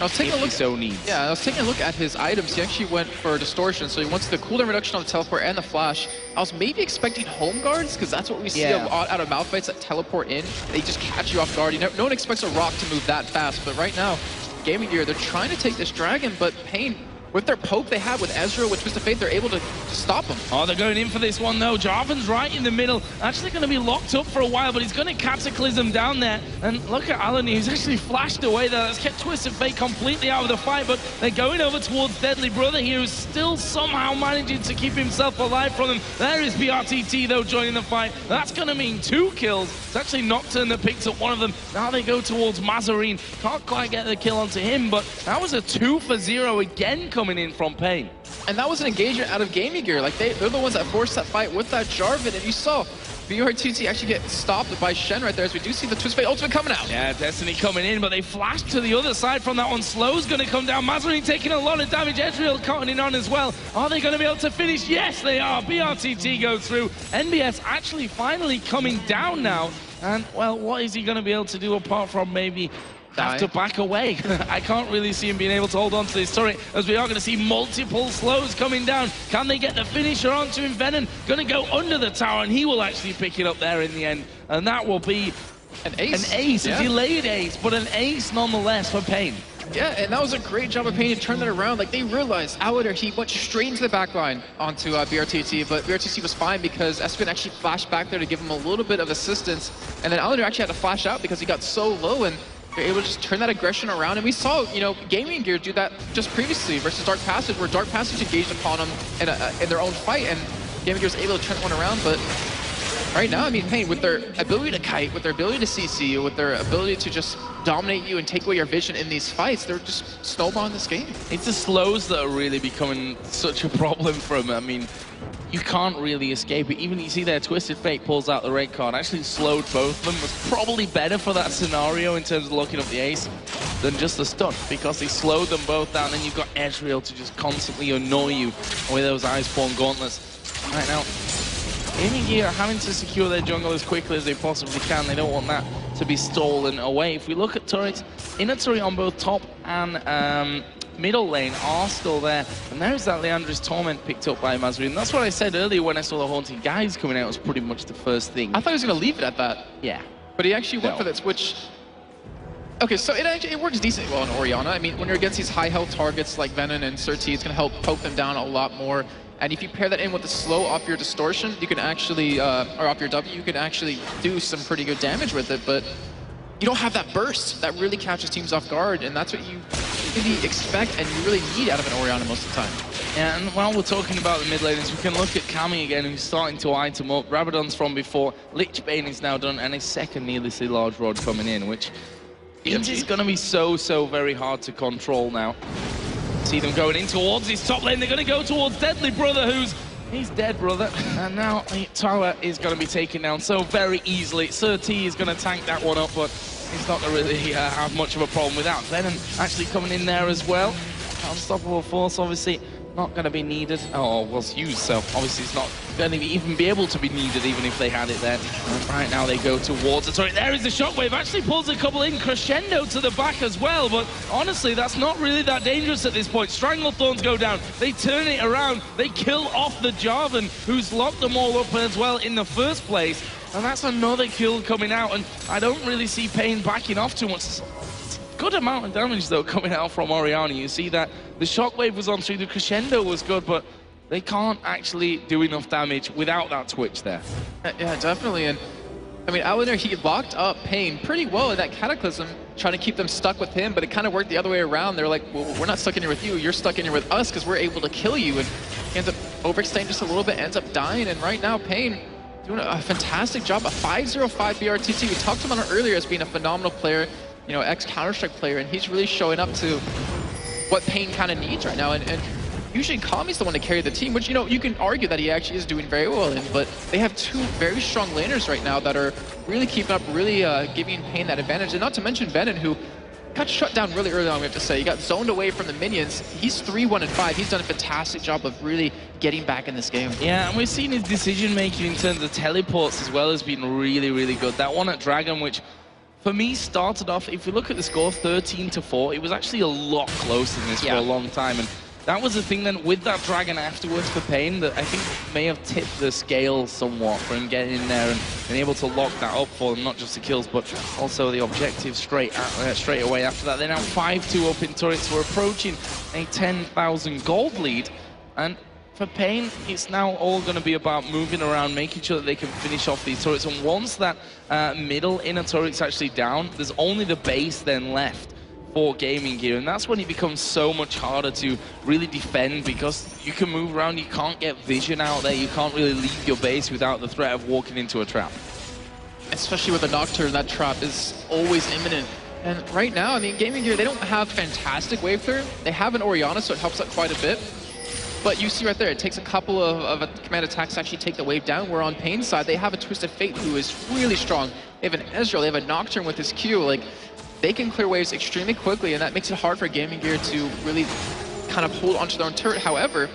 I was taking a look. So needs. Yeah, I was taking a look at his items. He actually went for distortion, so he wants the cooldown reduction on the teleport and the flash. I was maybe expecting home guards, because that's what we see out of Malphites that teleport in. They just catch you off guard. No one expects a rock to move that fast, but right now, GamingGear, they're trying to take this dragon, but Pain, with their poke they have with Ezreal, with Twisted Fate, they're able to stop him. Oh, they're going in for this one, though. Jarvan's right in the middle. Actually going to be locked up for a while, but he's going to Cataclysm down there. And look at Alan, who's actually flashed away there. That's kept Twisted Fate completely out of the fight, but they're going over towards Deadly Brother here, who's still somehow managing to keep himself alive from them. There is BRTT, though, joining the fight. That's going to mean 2 kills. It's actually Nocturne that picks up one of them. Now they go towards Mazarin. Can't quite get the kill onto him, but that was a 2 for 0 again coming in from Pain. And that was an engagement out of GamingGear. Like, they're the ones that forced that fight with that Jarvan, and you saw BRTT actually get stopped by Shen right there, as we do see the Twisted Fate ultimate coming out. Yeah, Destiny coming in, but they flashed to the other side from that one. Slow's going to come down. Mazarin taking a lot of damage. Ezreal cutting on as well. Are they going to be able to finish? Yes, they are. BRTT goes through. NBS actually finally coming down now. And, well, what is he going to be able to do apart from maybe have to back away? I can't really see him being able to hold on to this turret, as we are going to see multiple slows coming down. Can they get the finisher onto him? Venom going to go under the tower, and he will actually pick it up there in the end. And that will be an ace. A delayed ace, but an ace nonetheless for Pain. Yeah, and that was a great job of Pain to turn that around. Like, they realized Outer, he went straight into the back line onto BRTT, but BRTT was fine because Espen actually flashed back there to give him a little bit of assistance. And then Outer actually had to flash out because he got so low, and they're able to just turn that aggression around. And we saw, you know, GamingGear do that just previously versus Dark Passage, where Dark Passage engaged upon them in their own fight, and GamingGear was able to turn that one around. But right now, I mean, Pain, with their ability to kite, with their ability to CC you, with their ability to just dominate you and take away your vision in these fights, they're just snowballing this game. It's the slows that are really becoming such a problem for them. I mean, you can't really escape it. Even you see there, Twisted Fate pulls out the red card, actually slowed both of them. Was probably better for that scenario in terms of locking up the ace than just the stun, because he slowed them both down. And you've got Ezreal to just constantly annoy you with those Iceborne gauntlets. Right now, GamingGear are having to secure their jungle as quickly as they possibly can. They don't want that to be stolen away. If we look at turrets, inner turret on both top and middle lane are still there. And there's that Leandra's Torment picked up by Mazri. And that's what I said earlier when I saw the Haunting Guys coming out. It was pretty much the first thing. I thought he was going to leave it at that. Yeah. But he actually went for that switch. Okay, so it works decently well in Orianna. I mean, when you're against these high health targets like Venom and Surti, it's going to help poke them down a lot more. And if you pair that in with the slow off your distortion, you can actually, or off your W, you can actually do some pretty good damage with it. But you don't have that burst that really catches teams off guard, and that's what you really expect and you really need out of an Orianna most of the time. Yeah, and while we're talking about the mid laners, we can look at Cammy again, who's starting to item up. Rabadon's from before, Lich Bane is now done, and a second needlessly large rod coming in, which means it's going to be so very hard to control now. See them going in towards his top lane. They're going to go towards Deadly Brother, he's dead, brother. And now the tower is going to be taken down so very easily. Sir T is going to tank that one up, but he's not going to really have much of a problem with that. Venom actually coming in there as well. Unstoppable Force, obviously, not going to be needed. Oh, was used, so obviously it's not going to even be able to be needed even if they had it there. And right now they go towards it. Sorry, there is the shockwave. Actually pulls a couple in. Crescendo to the back as well, but honestly, that's not really that dangerous at this point. Stranglethorns go down. They turn it around. They kill off the Jarvan, who's locked them all up as well in the first place. And that's another kill coming out, and I don't really see Pain backing off too much. Good amount of damage, though, coming out from Orianna. You see that the shockwave was on through, the crescendo was good, but they can't actually do enough damage without that twitch there. Yeah, definitely. And I mean, out there, he locked up Pain pretty well in that Cataclysm, trying to keep them stuck with him, but it kind of worked the other way around. They're like, well, we're not stuck in here with you, you're stuck in here with us because we're able to kill you. And he ends up overextending just a little bit, ends up dying, and right now, Pain doing a fantastic job, a 505 BRTT. We talked about him earlier as being a phenomenal player, you know, ex-Counter-Strike player, and he's really showing up to what Pain kind of needs right now. And usually Kami's the one to carry the team, which, you know, you can argue that he actually is doing very well in, but they have two very strong laners right now that are really keeping up, really giving Pain that advantage. And not to mention Venom, who got shut down really early on, we have to say. He got zoned away from the minions. He's 3-1-5. He's done a fantastic job of really getting back in this game. Yeah, and we've seen his decision-making in terms of teleports as well has been really good. That one at Dragon, which for me started off, if you look at the score, 13-4, it was actually a lot closer than this for a long time. And that was the thing then with that Dragon afterwards for Pain that I think may have tipped the scale somewhat for him getting in there and being able to lock that up for them, not just the kills, but also the objective straight away after that. They're now 5-2 up in turrets. We're approaching a 10,000 gold lead. And for Pain, it's now all going to be about moving around, making sure that they can finish off these turrets. And once that middle inner turret's actually down, there's only the base then left for GamingGear, and that's when it becomes so much harder to really defend, because you can move around, you can't get vision out there, you can't really leave your base without the threat of walking into a trap. Especially with a Nocturne, that trap is always imminent. And right now, I mean, GamingGear, they don't have fantastic wave clear. They have an Orianna, so it helps out quite a bit. But you see right there, it takes a couple of command attacks to actually take the wave down, where on Pain's side, they have a Twisted Fate who is really strong. They have an Ezreal, they have a Nocturne with his Q. Like, they can clear waves extremely quickly, and that makes it hard for GamingGear to really kind of hold onto their own turret. However,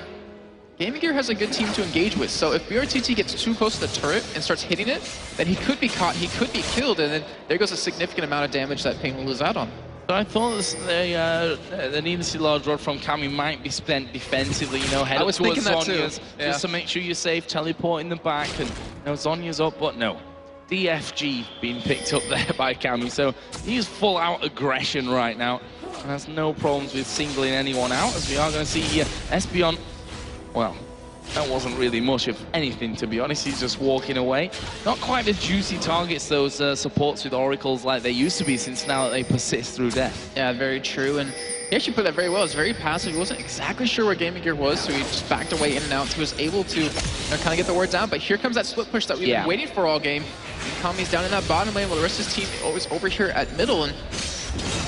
GamingGear has a good team to engage with, so if BRTT gets too close to the turret and starts hitting it, then he could be caught, he could be killed, and then there goes a significant amount of damage that Pain will lose out on. So I thought the needlessly large rod from Cammy might be spent defensively, you know, head up towards Zhonya's, just to make sure you're safe, teleport in the back, and you know, Zhonya's up, but no. DFG being picked up there by Cammy, so he's full out aggression right now. has no problems with singling anyone out, as we are going to see here. Espeon, well, that wasn't really much of anything, to be honest. He's just walking away. Not quite the juicy targets, those supports with oracles like they used to be, since now that they persist through death. Yeah, very true. And he actually put that very well. It was very passive. He wasn't exactly sure where GamingGear was, so he just backed away in and out. He was able to kind of get the word down. But here comes that split push that we've been waiting for all game. And Kami's down in that bottom lane while the rest of his team is over here at middle. And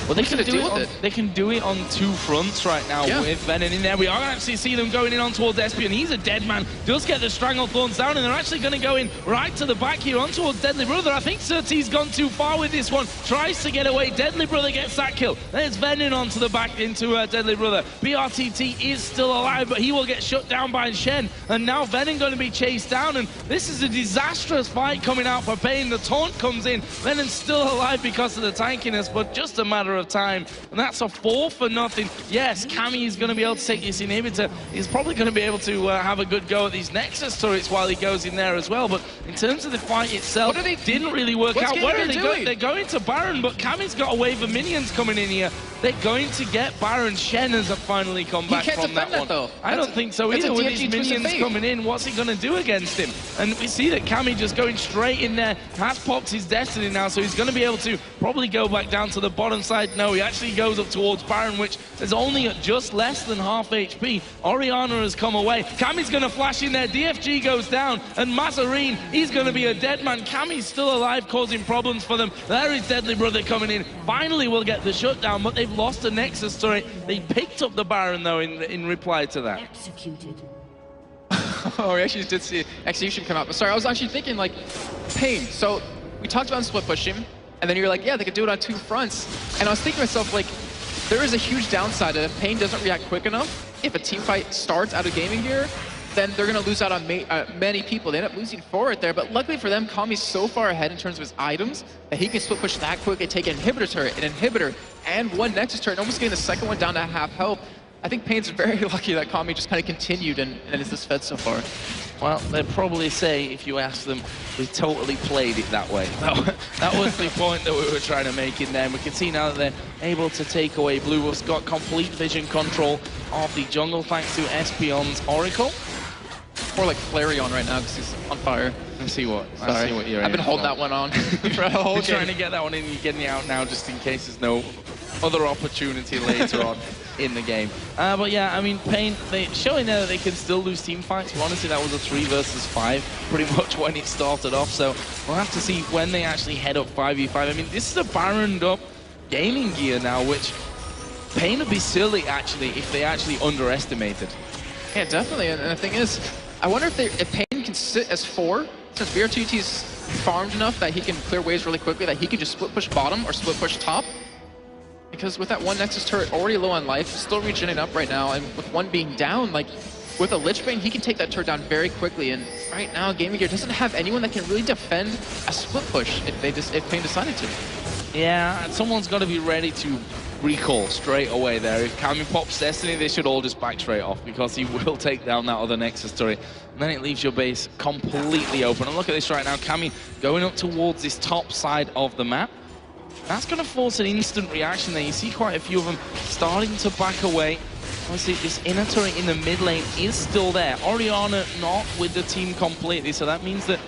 well, they can do it on two fronts right now with Venom in there. We are actually see them going in on towards Espeon. He's a dead man. Does get the Stranglethorns down, and they're actually going to go in right to the back here on towards Deadly Brother. I think Surtees gone too far with this one. Tries to get away. Deadly Brother gets that kill. There's Venom onto the back into Deadly Brother. BRTT is still alive, but he will get shut down by Shen. And now Venom going to be chased down, and this is a disastrous fight coming out for Pain. The taunt comes in. Venom's still alive because of the tankiness, but just a matter of time, and that's a 4-0. Yes, Kami is going to be able to take this inhibitor. He's probably going to be able to have a good go at these Nexus turrets while he goes in there as well, but in terms of the fight itself, didn't really work out. What are they doing? They're going to Baron, but Kami's got a wave of minions coming in here. They're going to get Baron. Shen has finally come back from that one. Though. I don't think so either. With these minions coming in, what's he going to do against him? And we see that Kami just going straight in there, has popped his destiny now, so he's going to be able to probably go back down to the bottom side. No, he actually goes up towards Baron, which is only at just less than half HP. Orianna has come away. Kami's going to flash in there. DFG goes down, and Mazarine, he's going to be a dead man. Kami's still alive, causing problems for them. There is Deadly Brother coming in. Finally, we'll get the shutdown, but they've lost the Nexus turret. They picked up the Baron, though, in reply to that. Executed. Oh, we actually did see Execution come out. But sorry, I was actually thinking, like, Pain. So we talked about split pushing, and then you're like, yeah, they could do it on two fronts. And I was thinking to myself, like, there is a huge downside that if Pain doesn't react quick enough, if a team fight starts out of GamingGear, then they're going to lose out on many people. They end up losing 4 right there, but luckily for them, Kami's so far ahead in terms of his items that he can split push that quick and take an inhibitor turret, and one Nexus turret, and almost getting the second one down to half health. I think Pain's very lucky that Kami just kind of continued and is this fed so far. Well, they'd probably say, if you ask them, we totally played it that way. That was the point that we were trying to make in there. And we can see now that they're able to take away Blue Wolf's got complete vision control of the jungle thanks to Espeon's Oracle. More like Flareon right now because he's on fire. I see what you're I've been holding that one on for a whole game. Trying to get that one in, you're getting it out now just in case there's no other opportunity later on in the game. But yeah, I mean, Pain, showing there that they can still lose team fights. Well, honestly, that was a 3 versus 5 pretty much when it started off. So we'll have to see when they actually head up 5v5. I mean, this is a Baroned up GamingGear now, which Pain would be silly, actually, if they actually underestimated. Yeah, definitely. And the thing is, I wonder if Pain can sit as 4, since BRTT's farmed enough that he can clear waves really quickly, that he can just split push bottom or split push top. Because with that one Nexus turret already low on life, still regenerating up right now, and with one being down, like, with a Lich Bane, he can take that turret down very quickly. And right now, GamingGear doesn't have anyone that can really defend a split push if Pain decided to. Yeah, and someone's got to be ready to recall straight away there. If Kami pops Destiny, they should all just back straight off because he will take down that other Nexus turret. And then it leaves your base completely open. And look at this right now, Kami going up towards this top side of the map. That's going to force an instant reaction there. You see quite a few of them starting to back away. Obviously, this inner turret in the mid lane is still there. Orianna not with the team completely, so that means that,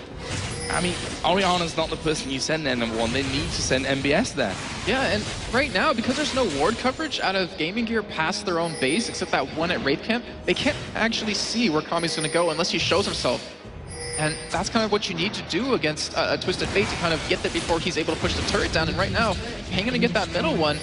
I mean, Orianna's not the person you send there, number one. They need to send MBS there. Yeah, and right now, because there's no ward coverage out of GamingGear past their own base, except that one at Wraith Camp, they can't actually see where Kami's going to go unless he shows himself. And that's kind of what you need to do against Twisted Fate to kind of get there before he's able to push the turret down. And right now, Pain gonna get that middle one.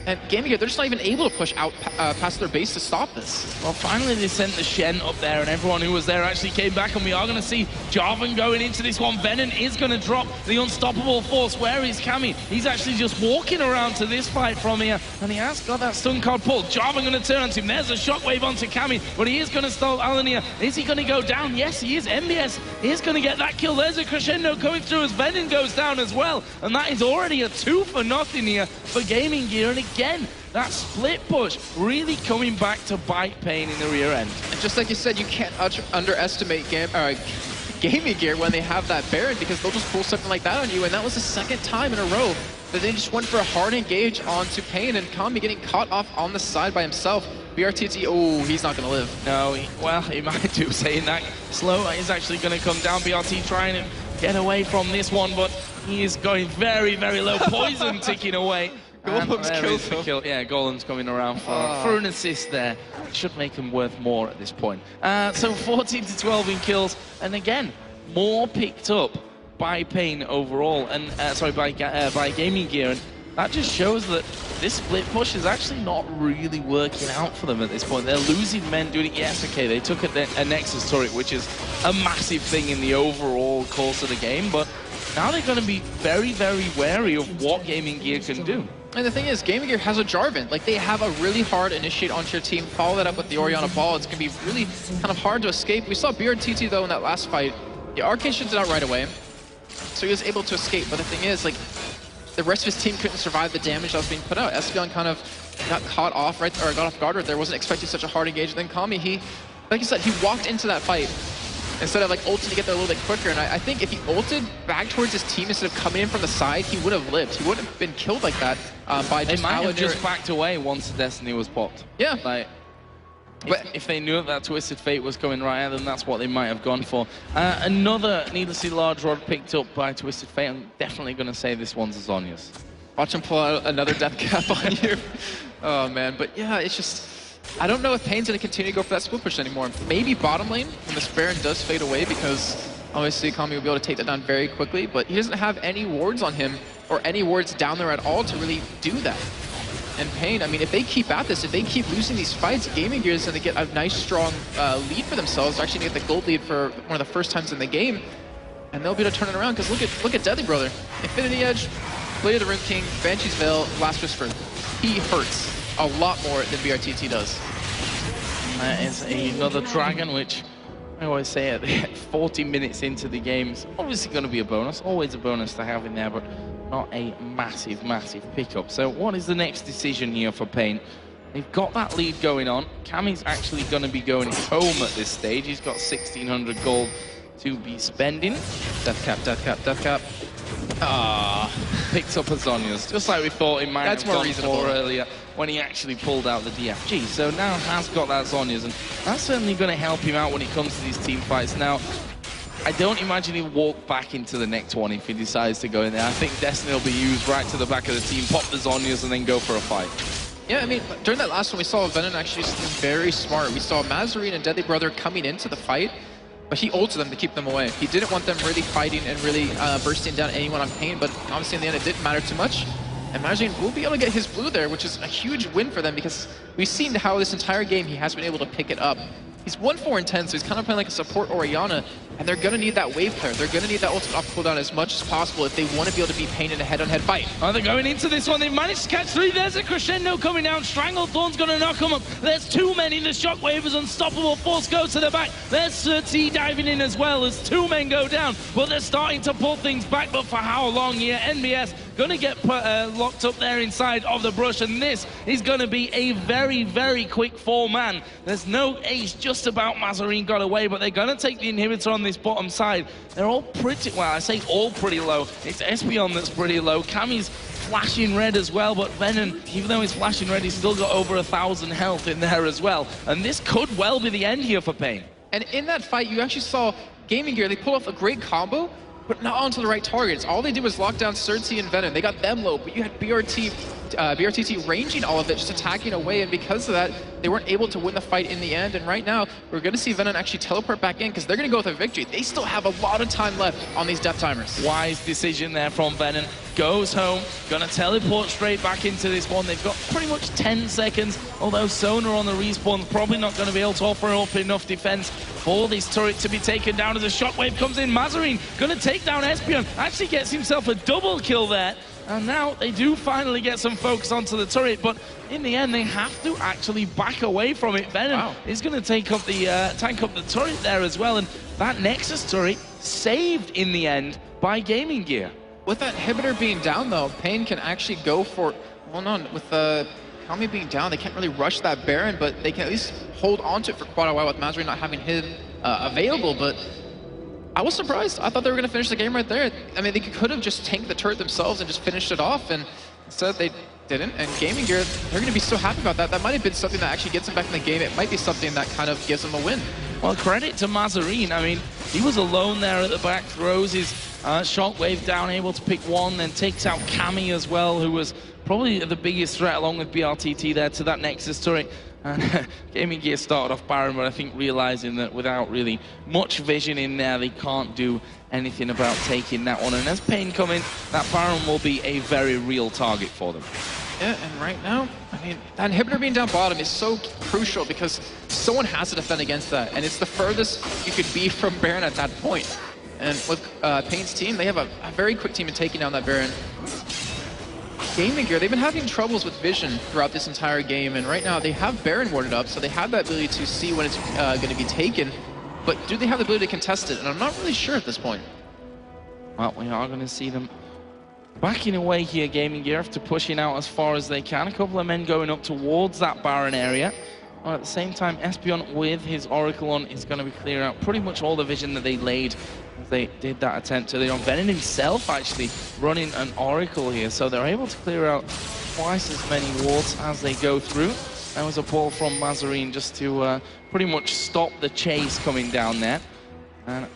And GamingGear, they're just not even able to push out past their base to stop this. Well, finally they sent the Shen up there, and everyone who was there actually came back, and we are going to see Jarvan going into this one. Venom is going to drop the unstoppable force. Where is Kami? He's actually just walking around to this fight from here, and he has got that stun card pulled. Jarvan going to turn on him. There's a shockwave onto Kami, but he is going to stall Alan here. Is he going to go down? Yes, he is. MBS is going to get that kill. There's a crescendo coming through as Venom goes down as well, and that is already a 2-0 here for GamingGear. And again, that split push really coming back to bite Pain in the rear end. And just like you said, you can't underestimate GamingGear when they have that Baron, because they'll just pull something like that on you. And that was the second time in a row But they just went for a hard engage onto Pain, and Kami getting caught off on the side by himself. BRTT, oh, he's not going to live. No, well, he might do, saying that. Slow is actually going to come down. BRT trying to get away from this one, but he is going very, very low. Poison ticking away. Golem's killed him. Kill. Yeah, Golem's coming around for an assist there. Should make him worth more at this point. So 14 to 12 in kills, and again, more picked up by Pain overall, and sorry, by GamingGear, and that just shows that this split push is actually not really working out for them at this point. They're losing men doing it. Yes, okay, they took a Nexus turret, which is a massive thing in the overall course of the game, but now they're going to be very, very wary of what GamingGear can do. And the thing is, GamingGear has a Jarvan. Like, they have a really hard initiate onto your team. Follow that up with the Orianna Ball. It's going to be really kind of hard to escape. We saw BRTT, though, in that last fight. The Arcane shifted out right away, so he was able to escape. But the thing is, like, the rest of his team couldn't survive the damage that was being put out. Espeon kind of got caught off right there, or got off guard right there. Wasn't expecting such a hard engage. Then Kami, like you said, he walked into that fight instead of like ulting to get there a little bit quicker. And I think if he ulted back towards his team instead of coming in from the side, he would have lived. He wouldn't have been killed like that by just They might have just backed away once the Destiny was popped. Yeah. Like, if they knew that Twisted Fate was coming right at them, that's what they might have gone for. Another needlessly large rod picked up by Twisted Fate. I'm definitely going to say this one's a Zhonya's. Watch him pull out another death cap on you. Oh, man. But yeah, it's just... I don't know if Pain's going to continue to go for that split push anymore. Maybe bottom lane when this Baron does fade away, because obviously Kami will be able to take that down very quickly, but he doesn't have any wards on him or any wards down there at all to really do that. And Pain, I mean, if they keep at this, if they keep losing these fights, GamingGear is going to get a nice, strong lead for themselves. They're actually going to get the gold lead for one of the first times in the game, and they'll be able to turn it around, because look at Deadly Brother. Infinity Edge, Blade of the Rim King, Banshee's Veil, Last Whisper. He hurts a lot more than BRTT does. That is another dragon, which I always say at 40 minutes into the game, it's obviously going to be a bonus. Always a bonus to have in there, but not a massive, massive pickup. So what is the next decision here for Pain? They've got that lead going on. Kami's actually going to be going home at this stage. He's got 1,600 gold to be spending. Death cap, death cap, death cap. Picks up a Zhonya's, just like we thought it might have gone for earlier when he actually pulled out the DFG. So now has got that Zhonya's, and that's certainly going to help him out when it comes to these team fights. Now, I don't imagine he'll walk back into the next one if he decides to go in there. I think Destiny will be used right to the back of the team, pop the Zhonya's, and then go for a fight. Yeah, I mean, during that last one, we saw Venom actually very smart. We saw Mazarine and Deadly Brother coming into the fight, but he ulted them to keep them away. He didn't want them really fighting and really bursting down anyone on Pain, but obviously in the end it didn't matter too much. And Mazarine will be able to get his blue there, which is a huge win for them, because we've seen how this entire game he has been able to pick it up. He's 1-4-10, so he's kind of playing like a support Orianna, and they're going to need that wave clear. They're going to need that ultimate off cooldown as much as possible if they want to be able to beat Pain in a head-on-head fight. Oh, they're going into this one. They managed to catch three. There's a crescendo coming down. Stranglethorn's going to knock him up. There's too many. The shockwave is unstoppable. Force goes to the back. There's Surtee diving in as well as two men go down. But they're starting to pull things back. But for how long here? NBS going to get locked up there inside of the brush. And this is going to be a very, very quick 4-man. There's no ace. Just about Mazarine got away. But they're going to take the inhibitor on this bottom side. They're all pretty, well, I say all pretty low. It's Espeon that's pretty low. Kami's flashing red as well, but Venom, even though he's flashing red, he's still got over 1,000 health in there as well. And this could well be the end here for Pain. And in that fight, you actually saw GamingGear, they pull off a great combo, but not onto the right targets. All they did was lock down Surtee and Venom. They got them low, but you had BRTT ranging all of it, just attacking away, and because of that, they weren't able to win the fight in the end. And right now, we're going to see Venom actually teleport back in, because they're going to go with a victory. They still have a lot of time left on these death timers. Wise decision there from Venom. Goes home, going to teleport straight back into this one. They've got pretty much 10 seconds, although Sona on the respawn is probably not going to be able to offer up enough defense for this turret to be taken down as a shockwave comes in. Mazarine going to take down Espeon, actually gets himself a double kill there. And now they do finally get some focus onto the turret, but in the end, they have to actually back away from it. Venom is going to take up the tank up the turret there as well, and that Nexus turret saved in the end by GamingGear. With that inhibitor being down, though, Pain can actually go for, well, no, with Kami being down, they can't really rush that Baron, but they can at least hold on to it for quite a while with Mazarine not having him available. But I was surprised. I thought they were going to finish the game right there. I mean, they could have just tanked the turret themselves and just finished it off, and instead they didn't. And GamingGear, they're going to be so happy about that. That might have been something that actually gets them back in the game. It might be something that kind of gives them a win. Well, credit to Mazarine. I mean, he was alone there at the back, throws his shockwave down, able to pick one, then takes out Cammy as well, who was probably the biggest threat along with BRTT there to that Nexus turret. And GamingGear started off Baron, but I think realizing that without really much vision in there, they can't do anything about taking that one. And as Pain come in, that Baron will be a very real target for them. Yeah, and right now, I mean, that inhibitor being down bottom is so crucial because someone has to defend against that, and it's the furthest you could be from Baron at that point. And with Pain's team, they have a very quick team in taking down that Baron. GamingGear, they've been having troubles with vision throughout this entire game, and right now they have Baron warded up, so they have that ability to see when it's going to be taken, but do they have the ability to contest it? And I'm not really sure at this point. Well, we are going to see them backing away here, GamingGear, after pushing out as far as they can. A couple of men going up towards that Baron area. Well, at the same time, Espeon with his Oracle on is going to be clearing out pretty much all the vision that they laid as they did that attempt early on. Venom himself actually running an Oracle here, so they're able to clear out twice as many wards as they go through. That was a pull from Mazarine just to pretty much stop the chase coming down there. And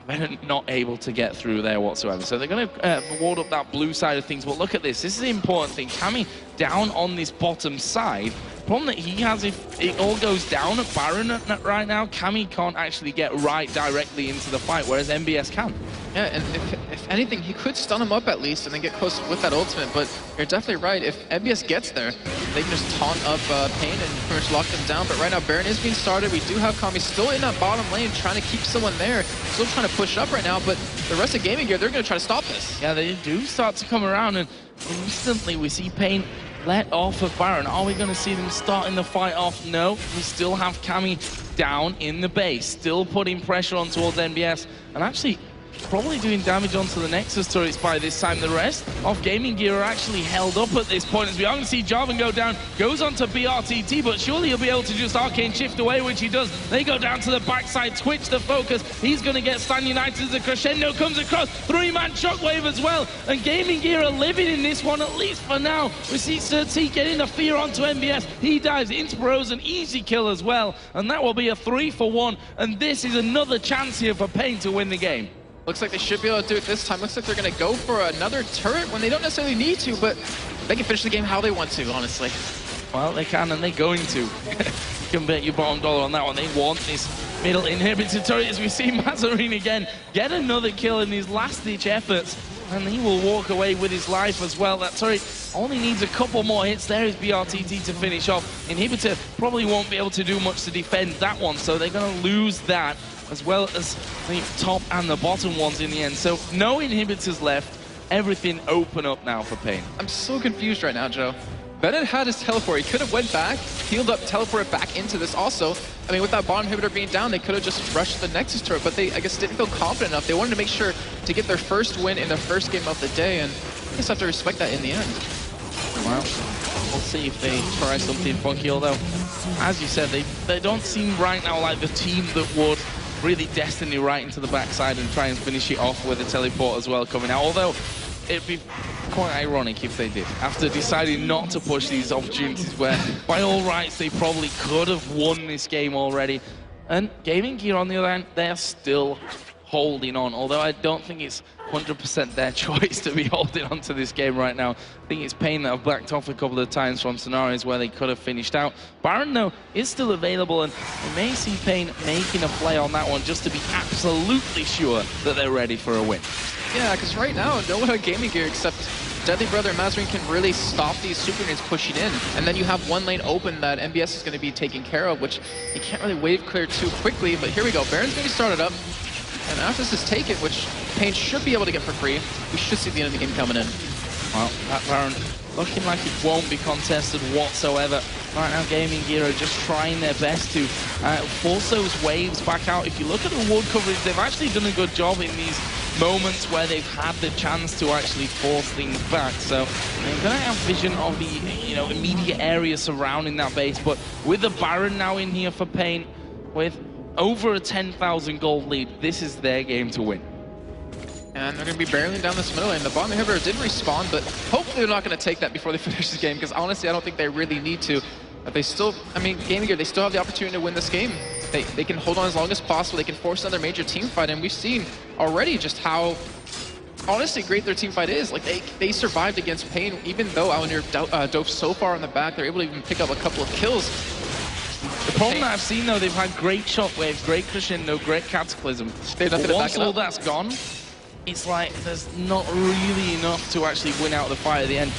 Venom not able to get through there whatsoever. So they're going to ward up that blue side of things. But look at this. This is the important thing. Cammy down on this bottom side. The problem that he has, if it all goes down at Baron right now, Cammy can't actually get right directly into the fight, whereas MBS can. Yeah, and if anything, he could stun him up at least and then get close with that ultimate, but you're definitely right. If MBS gets there, they can just taunt up Pain and pretty much lock them down. But right now, Baron is being started. We do have Kami still in that bottom lane, trying to keep someone there. Still trying to push up right now, but the rest of GamingGear, they're going to try to stop this. Yeah, they do start to come around, and instantly we see Pain let off of Baron. Are we going to see them starting the fight off? No, we still have Cammy down in the base, still putting pressure on towards MBS, and actually probably doing damage onto the Nexus turrets by this time. The rest of GamingGear are actually held up at this point, as we are going to see Jarvan go down, goes onto BRTT, but surely he'll be able to just Arcane Shift away, which he does. They go down to the backside, Twitch the focus. He's going to get Stan United as the crescendo comes across. Three-man shockwave as well, and GamingGear are living in this one, at least for now. We see Surti getting the fear onto MBS. He dives into Bros, an easy kill as well, and that will be a 3-for-1, and this is another chance here for Pain to win the game. Looks like they should be able to do it this time. Looks like they're going to go for another turret when they don't necessarily need to, but they can finish the game how they want to, honestly. Well, they can, and they're going to. You can bet your bottom dollar on that one. They want this middle inhibited turret, as we see Mazarine again get another kill in these last-ditch efforts, and he will walk away with his life as well. That turret only needs a couple more hits. There is BRTT to finish off. Inhibitor probably won't be able to do much to defend that one, so they're going to lose that, as well as the top and the bottom ones in the end. So no inhibitors left. Everything open up now for Pain. I'm so confused right now, Joe. Bennett had his teleport. He could have went back, healed up, teleported back into this also. I mean, with that bottom inhibitor being down, they could have just rushed the Nexus turret, but they, I guess, didn't feel confident enough. They wanted to make sure to get their first win in their first game of the day, and I guess I have to respect that in the end. Well, we'll see if they try something funky, although, as you said, they don't seem right now like the team that would really Destiny right into the backside and try and finish it off with a teleport as well coming out. Although, it'd be quite ironic if they did, after deciding not to push these opportunities where, by all rights, they probably could have won this game already. And GamingGear, on the other hand, they're still holding on, although I don't think it's 100% their choice to be holding on to this game right now. I think it's Pain that have backed off a couple of times from scenarios where they could have finished out. Baron, though, is still available, and we may see Pain making a play on that one just to be absolutely sure that they're ready for a win. Yeah, because right now, no one on GamingGear except Deadly Brother and Mazarine can really stop these super units pushing in. And then you have one lane open that MBS is going to be taking care of, which you can't really wave clear too quickly. But here we go. Baron's going to be started up. And after this is taken, which Pain should be able to get for free, we should see the end of the game coming in. Well, that Baron looking like it won't be contested whatsoever. Right now, GamingGear are just trying their best to force those waves back out. If you look at the ward coverage, they've actually done a good job in these moments where they've had the chance to actually force things back. So they're going to have vision of the immediate area surrounding that base. But with the Baron now in here for Pain, with over a 10,000 gold lead. This is their game to win. And they're going to be barreling down this middle lane. The bottom inhibitor did respawn, but hopefully they're not going to take that before they finish this game, because honestly, I don't think they really need to. But they still, I mean, GamingGear, they still have the opportunity to win this game. They can hold on as long as possible. They can force another major team fight, and we've seen already just how honestly great their team fight is. Like, they survived against Pain, even though Alanir dove so far in the back, they're able to even pick up a couple of kills. The problem that I've seen, though, they've had great Shockwave, great Crescendo, great Cataclysm. They have nothing to back it up. Once all that's gone, it's like there's not really enough to actually win out the fight at the end.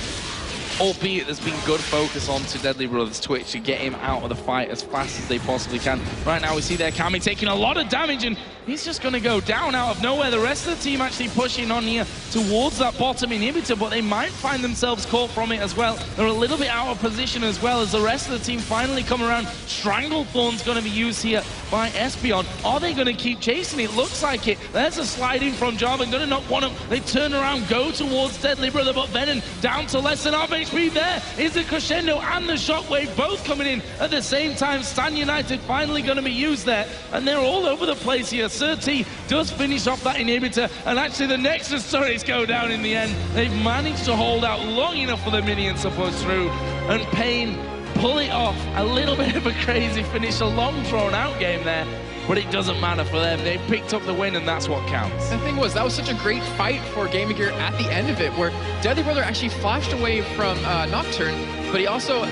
Albeit there's been good focus on to Deadly Brothers Twitch to get him out of the fight as fast as they possibly can. Right now we see there Kami taking a lot of damage, and he's just going to go down out of nowhere. The rest of the team actually pushing on here towards that bottom inhibitor, but they might find themselves caught from it as well. They're a little bit out of position as well as the rest of the team finally come around. Stranglethorn's going to be used here by Espeon. Are they going to keep chasing? It looks like it. There's a slide in from Jarvan, going to knock one up. They turn around, go towards Deadly Brother, but Venom down to less than half HP. There is the Crescendo and the Shockwave both coming in at the same time. Stan United finally going to be used there, and they're all over the place here. Sir T does finish off that inhibitor, and actually the Nexus turrets go down in the end. They've managed to hold out long enough for the minions to push through, and Pain pull it off. A little bit of a crazy finish, a long drawn out game there, but it doesn't matter for them. They picked up the win, and that's what counts. The thing was, that was such a great fight for GamingGear at the end of it, where Deadly Brother actually flashed away from Nocturne, but he also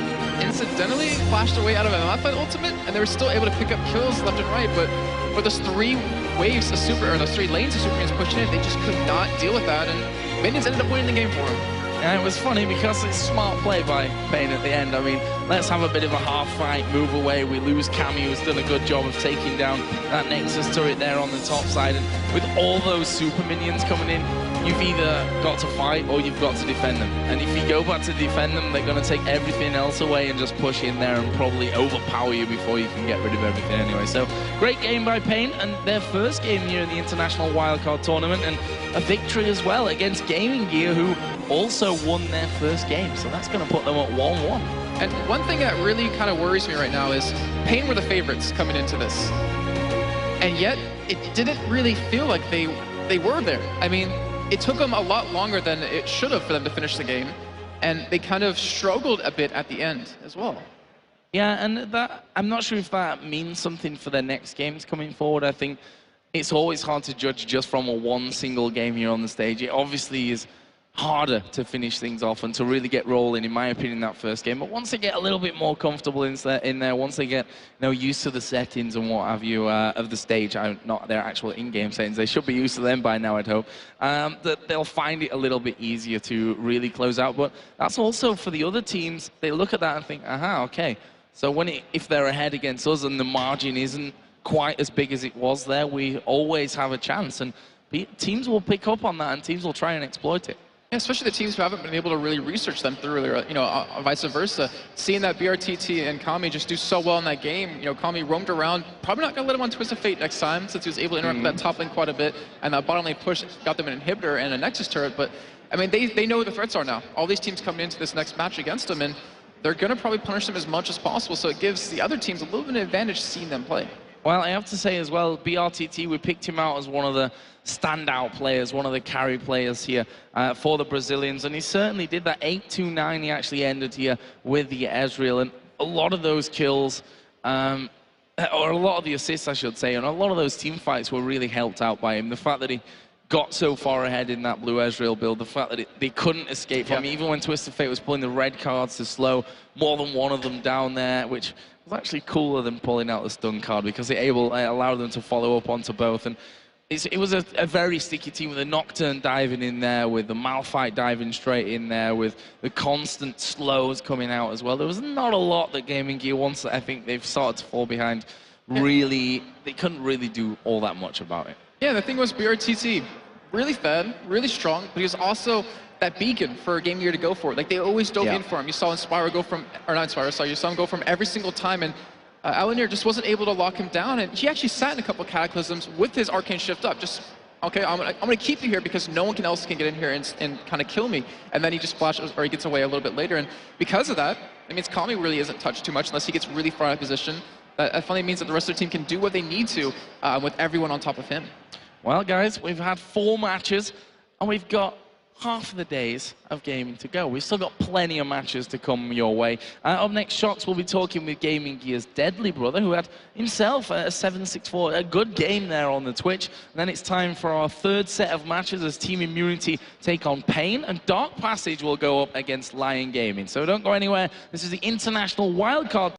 incidentally flashed away out of a Malphite ultimate, and they were still able to pick up kills left and right. But for those three waves of super, or those three lanes of Supermans pushing in, they just could not deal with that, and Minions ended up winning the game for them. And it was funny because it's smart play by Pain at the end. I mean, let's have a bit of a half fight, move away. We lose Cammy, who's done a good job of taking down that Nexus turret there on the top side. And with all those super minions coming in, you've either got to fight or you've got to defend them. And if you go back to defend them, they're going to take everything else away and just push in there and probably overpower you before you can get rid of everything anyway. So, great game by Pain, and their first game here in the International Wildcard Tournament, and a victory as well against GamingGear, who also won their first game. So that's going to put them at 1-1. And one thing that really kind of worries me right now is Pain were the favorites coming into this. And yet, it didn't really feel like they were there. I mean, it took them a lot longer than it should have for them to finish the game. And they kind of struggled a bit at the end as well. Yeah, and that, I'm not sure if that means something for their next games coming forward. I think it's always hard to judge just from a one single game here on the stage. It obviously is harder to finish things off and to really get rolling, in my opinion, that first game. But once they get a little bit more comfortable in there, once they get used to the settings and what have you of the stage, not their actual in-game settings, they should be used to them by now, I'd hope, that they'll find it a little bit easier to really close out. But that's also for the other teams. They look at that and think, aha, okay. So if they're ahead against us and the margin isn't quite as big as it was there, we always have a chance. And teams will pick up on that, and teams will try and exploit it. Yeah, especially the teams who haven't been able to really research them thoroughly, vice versa. Seeing that BRTT and Kami just do so well in that game, Kami roamed around, probably not going to let him on Twist of Fate next time, since he was able to interact with that top lane quite a bit, and that bottom lane push got them an inhibitor and a Nexus turret. But, I mean, they know what the threats are now. All these teams coming into this next match against them, and they're going to probably punish them as much as possible, so it gives the other teams a little bit of an advantage seeing them play. Well, I have to say as well, BRTT, we picked him out as one of the standout players, one of the carry players here for the Brazilians, and he certainly did that. 8-2-9 he actually ended here with the Ezreal, and a lot of those kills, or a lot of the assists, I should say, and a lot of those team fights were really helped out by him. The fact that he got so far ahead in that blue Ezreal build, the fact that they couldn't escape from him, even when Twisted Fate was pulling the red cards to slow more than one of them down there, which was actually cooler than pulling out the stun card, because it allowed them to follow up onto both. And it was a very sticky team with the Nocturne diving in there, with the Malphite diving straight in there, with the constant slows coming out as well. There was not a lot that GamingGear, once I think they've started to fall behind, really, they couldn't really do all that much about it. Yeah, the thing was BRTT, really fed, really strong, but he was also that beacon for GamingGear to go for. Like, they always dove in for him. You saw Inspire go from, or not Inspire, sorry, you saw him go from every single time, and Alanir just wasn't able to lock him down, and he actually sat in a couple of Cataclysms with his Arcane Shift up, just, okay, I'm gonna keep you here because no one else can get in here and kind of kill me. And then he just flashes, or he gets away a little bit later, and because of that, it means Kami really isn't touched too much unless he gets really far out of position. that finally means that the rest of the team can do what they need to with everyone on top of him. Well, guys, we've had 4 matches, and we've got half of the days of gaming to go. We've still got plenty of matches to come your way. Up next, Shox will be talking with GamingGear's Deadly brother, who had himself a 7-6-4, a good game there on the Twitch. And then it's time for our 3rd set of matches as Team Immunity take on Pain, and Dark Passage will go up against Lion Gaming. So don't go anywhere. This is the International Wildcard